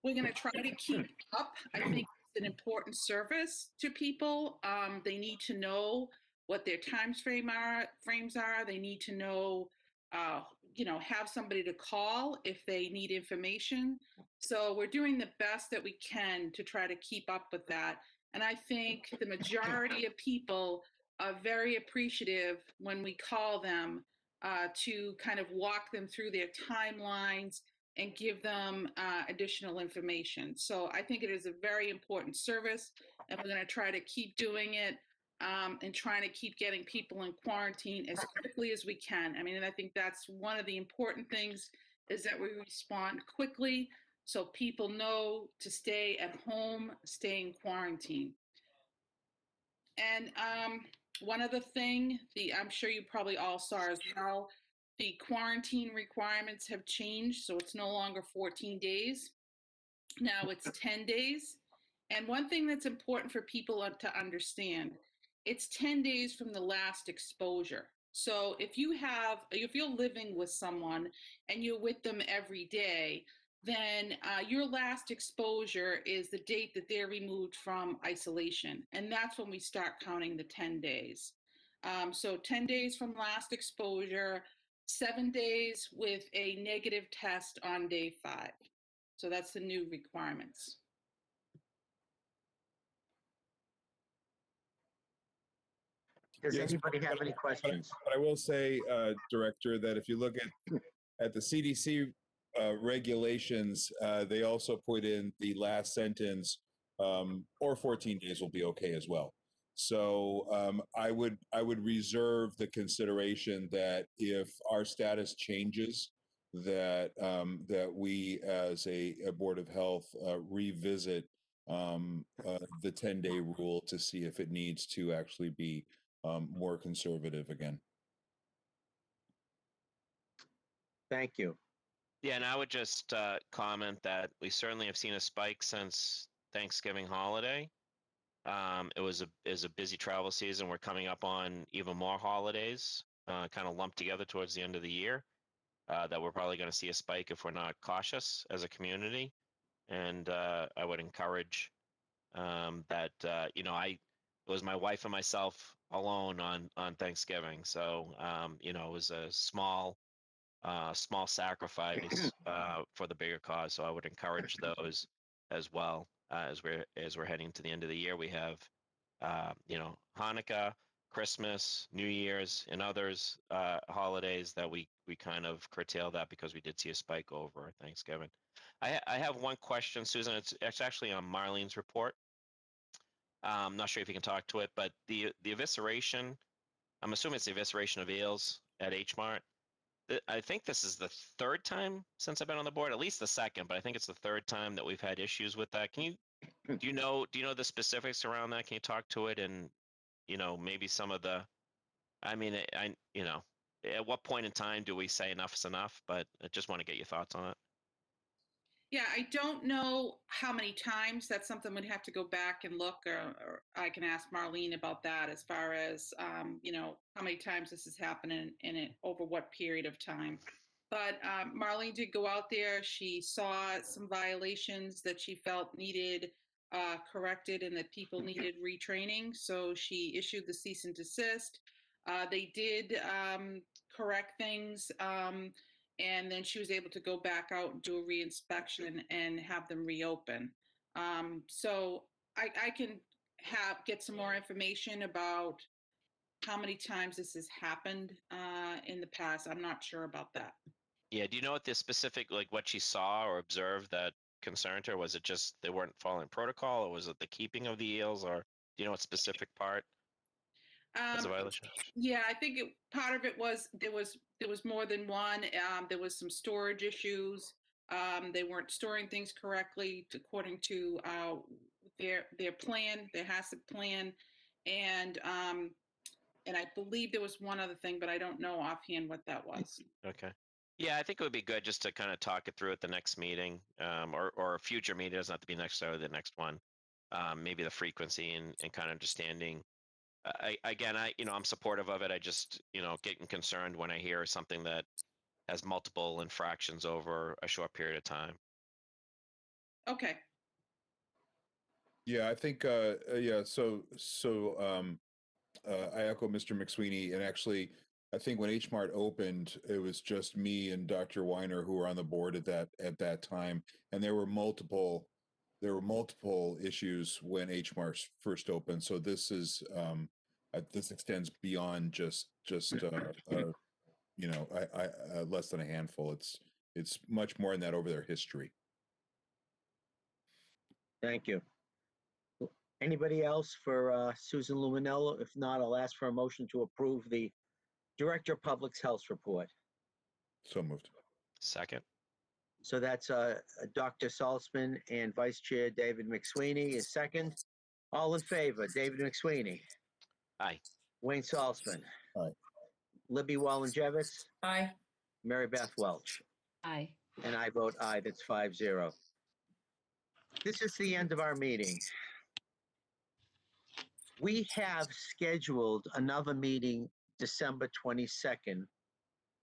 we're going to try to keep up. I think it's an important service to people. They need to know what their frames are. They need to know, have somebody to call if they need information. So we're doing the best that we can to try to keep up with that. And I think the majority of people are very appreciative when we call them to kind of walk them through their timelines and give them additional information. So I think it is a very important service, and we're going to try to keep doing it and trying to keep getting people in quarantine as quickly as we can. I mean, and I think that's one of the important things, is that we respond quickly so people know to stay at home, stay in quarantine. And one other thing, I'm sure you probably all saw as well, the quarantine requirements have changed, so it's no longer 14 days. Now it's 10 days. And one thing that's important for people to understand, it's 10 days from the last exposure. So if you're living with someone and you're with them every day, then your last exposure is the date that they're removed from isolation. And that's when we start counting the 10 days. So 10 days from last exposure, 7 days with a negative test on day 5. So that's the new requirements. Does Yes, anybody have any questions? But I will say, Director, that if you look at the CDC regulations, they also put in the last sentence, or 14 days will be okay as well. So I would reserve the consideration that if our status changes, that we as a Board of Health revisit the 10-day rule to see if it needs to actually be more conservative again. Thank you. Yeah, and I would just comment that we certainly have seen a spike since Thanksgiving holiday. It was a busy travel season. We're coming up on even more holidays, kind of lumped together towards the end of the year, that we're probably going to see a spike if we're not cautious as a community. And I would encourage that, it was my wife and myself alone on Thanksgiving. So, it was a small small sacrifice for the bigger cause. So I would encourage those as well as we're heading to the end of the year. We have Hanukkah, Christmas, New Year's, and others holidays that we kind of curtail that because we did see a spike over Thanksgiving. I have one question, Susan. It's actually on Marlene's report. I'm not sure if you can talk to it, but the evisceration, I'm assuming it's the evisceration of eels at H Mart. I think this is the third time since I've been on the board, at least the second, but I think it's the third time that we've had issues with that. Do you know the specifics around that? Can you talk to it and, maybe some of the, at what point in time do we say enough is enough? But I just want to get your thoughts on it. Yeah, I don't know how many times. That's something we'd have to go back and look, or I can ask Marlene about that as far as, how many times this has happened in it over what period of time. But Marlene did go out there. She saw some violations that she felt needed corrected and that people needed retraining. So she issued the cease and desist. They did correct things. And then she was able to go back out and do a reinspection and have them reopen. So I can get some more information about how many times this has happened in the past. I'm not sure about that. Yeah. Do you know what the specific, like what she saw or observed that concerned her? Was it just they weren't following protocol, or was it the keeping of the eels, or do you know what specific part was a violation? Yeah, I think part of it was there was more than one. There was some storage issues. They weren't storing things correctly according to their plan, their HACCP plan, and I believe there was one other thing, but I don't know offhand what that was. Okay. Yeah, I think it would be good just to kind of talk it through at the next meeting, or a future meeting. It doesn't have to be necessarily the next one. Maybe the frequency and kind of understanding. I'm supportive of it. I just, getting concerned when I hear something that has multiple infractions over a short period of time. Okay. Yeah, I think, I echo Mr. McSweeney, and actually, I think when H Mart opened, it was just me and Dr. Weiner who were on the board at that time, and there were multiple issues when H Mart first opened. So this is this extends beyond just less than a handful. It's much more than that over their history. Thank you. Anybody else for Susan Luminello? If not, I'll ask for a motion to approve the Director of Public Health report. So moved. Second. So that's Dr. Saltzman and Vice Chair David McSweeney is second. All in favor, David McSweeney. Aye. Wayne Saltzman. Aye. Libby Wallen-Jevitz. Aye. Mary Beth Welch. Aye. And I vote aye. That's 5-0. This is the end of our meeting. We have scheduled another meeting December 22nd,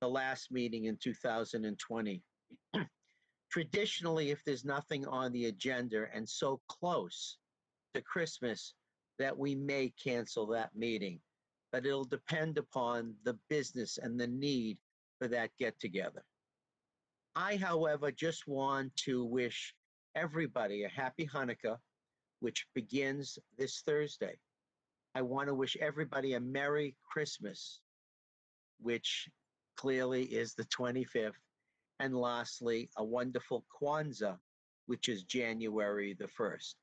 the last meeting in 2020. Traditionally, if there's nothing on the agenda and so close to Christmas, that we may cancel that meeting, but it'll depend upon the business and the need for that get-together. I, however, just want to wish everybody a happy Hanukkah, which begins this Thursday. I want to wish everybody a Merry Christmas, which clearly is the 25th. And lastly, a wonderful Kwanzaa, which is January the 1st.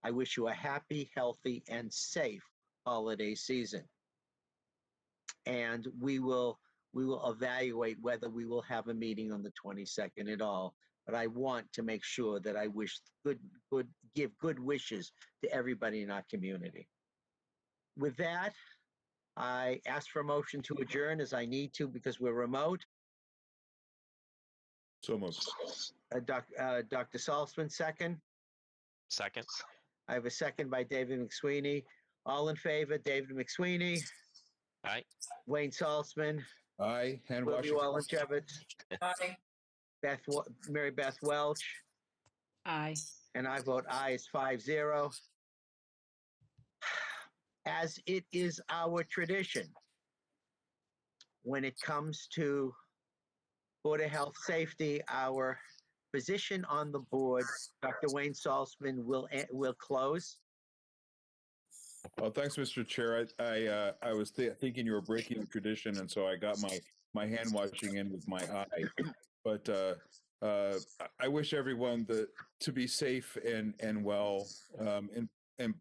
I wish you a happy, healthy, and safe holiday season. And we will evaluate whether we will have a meeting on the 22nd at all. But I want to make sure that I give good wishes to everybody in our community. With that, I ask for a motion to adjourn as I need to because we're remote. So moved. Dr. Saltzman, second. Second. I have a second by David McSweeney. All in favor, David McSweeney. Aye. Wayne Saltzman. Aye. Hand Libby washing. Wallen-Jevitz. Aye. Mary Beth Welch. Aye. And I vote aye. It's 5-0. As it is our tradition, when it comes to Board of Health Safety, our position on the board, Dr. Wayne Salzman will close. Well, thanks, Mr. Chair. I was thinking you were breaking a tradition, and so I got my hand washing in with my eye. But I wish everyone to be safe and well. And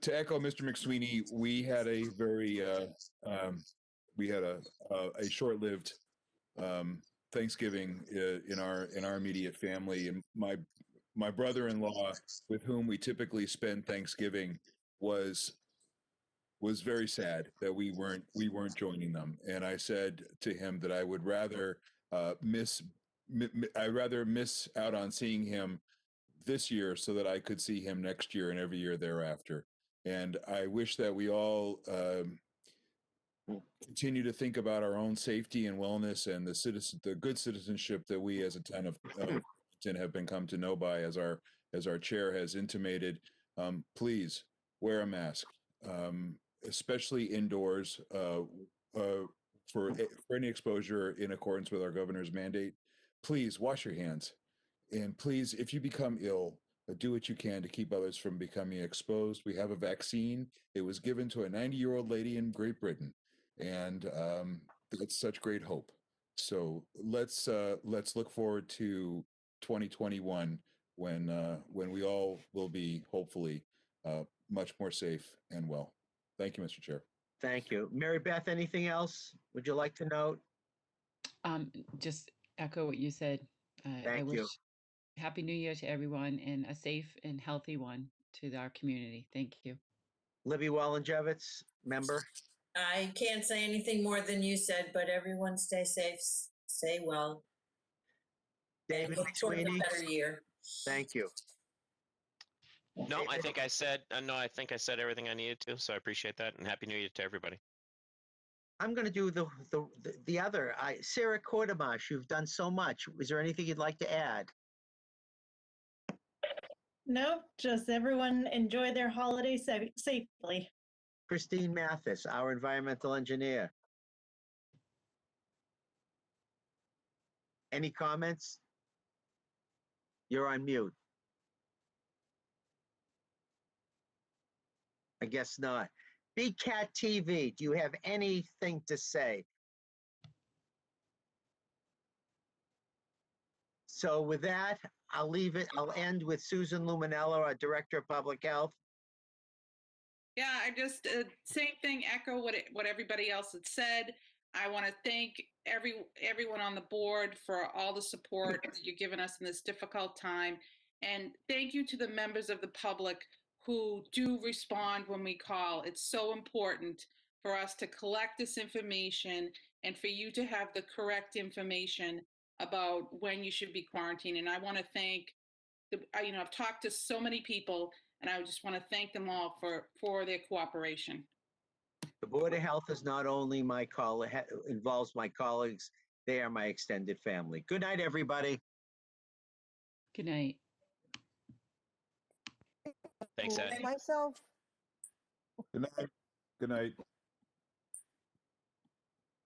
to echo Mr. McSweeney, we had a very we had a short-lived Thanksgiving in our immediate family, and my brother-in-law, with whom we typically spend Thanksgiving, was very sad that we weren't joining them. And I said to him that I would rather miss out on seeing him this year so that I could see him next year and every year thereafter. And I wish that we all continue to think about our own safety and wellness and the good citizenship that we as a town of have been come to know by, as our chair has intimated. Please wear a mask, especially indoors, for any exposure in accordance with our governor's mandate. Please wash your hands, and please, if you become ill, do what you can to keep others from becoming exposed. We have a vaccine. It was given to a 90-year-old lady in Great Britain, and that's such great hope. So let's look forward to 2021 when we all will be hopefully much more safe and well. Thank you, Mr. Chair. Thank you. Mary Beth, anything else would you like to note? Just echo what you said. I Thank wish you. Happy New Year to everyone and a safe and healthy one to our community. Thank you. Libby Wallenjevitz, member. I can't say anything more than you said, but everyone stay safe, stay well. David Look toward a McSweeney. better year. Thank you. No, I think I said everything I needed to, so I appreciate that, and Happy New Year to everybody. I'm going to do the other. Sarah Kordemosh, you've done so much. Is there anything you'd like to add? Nope, just everyone enjoy their holiday safely. Christine Mathis, our environmental engineer. Any comments? You're on mute. I guess not. BCAT TV, do you have anything to say? So with that, I'll leave it. I'll end with Susan Luminello, our Director of Public Health. Yeah, I just same thing. Echo what everybody else had said. I want to thank everyone on the board for all the support that you've given us in this difficult time, and thank you to the members of the public who do respond when we call. It's so important for us to collect this information and for you to have the correct information about when you should be quarantined. And I want to thank I've talked to so many people, and I just want to thank them all for their cooperation. The Board of Health is not only involves my colleagues, they are my extended family. Good night, everybody. Good night. Thanks, Ed. Myself. Good night. Good night.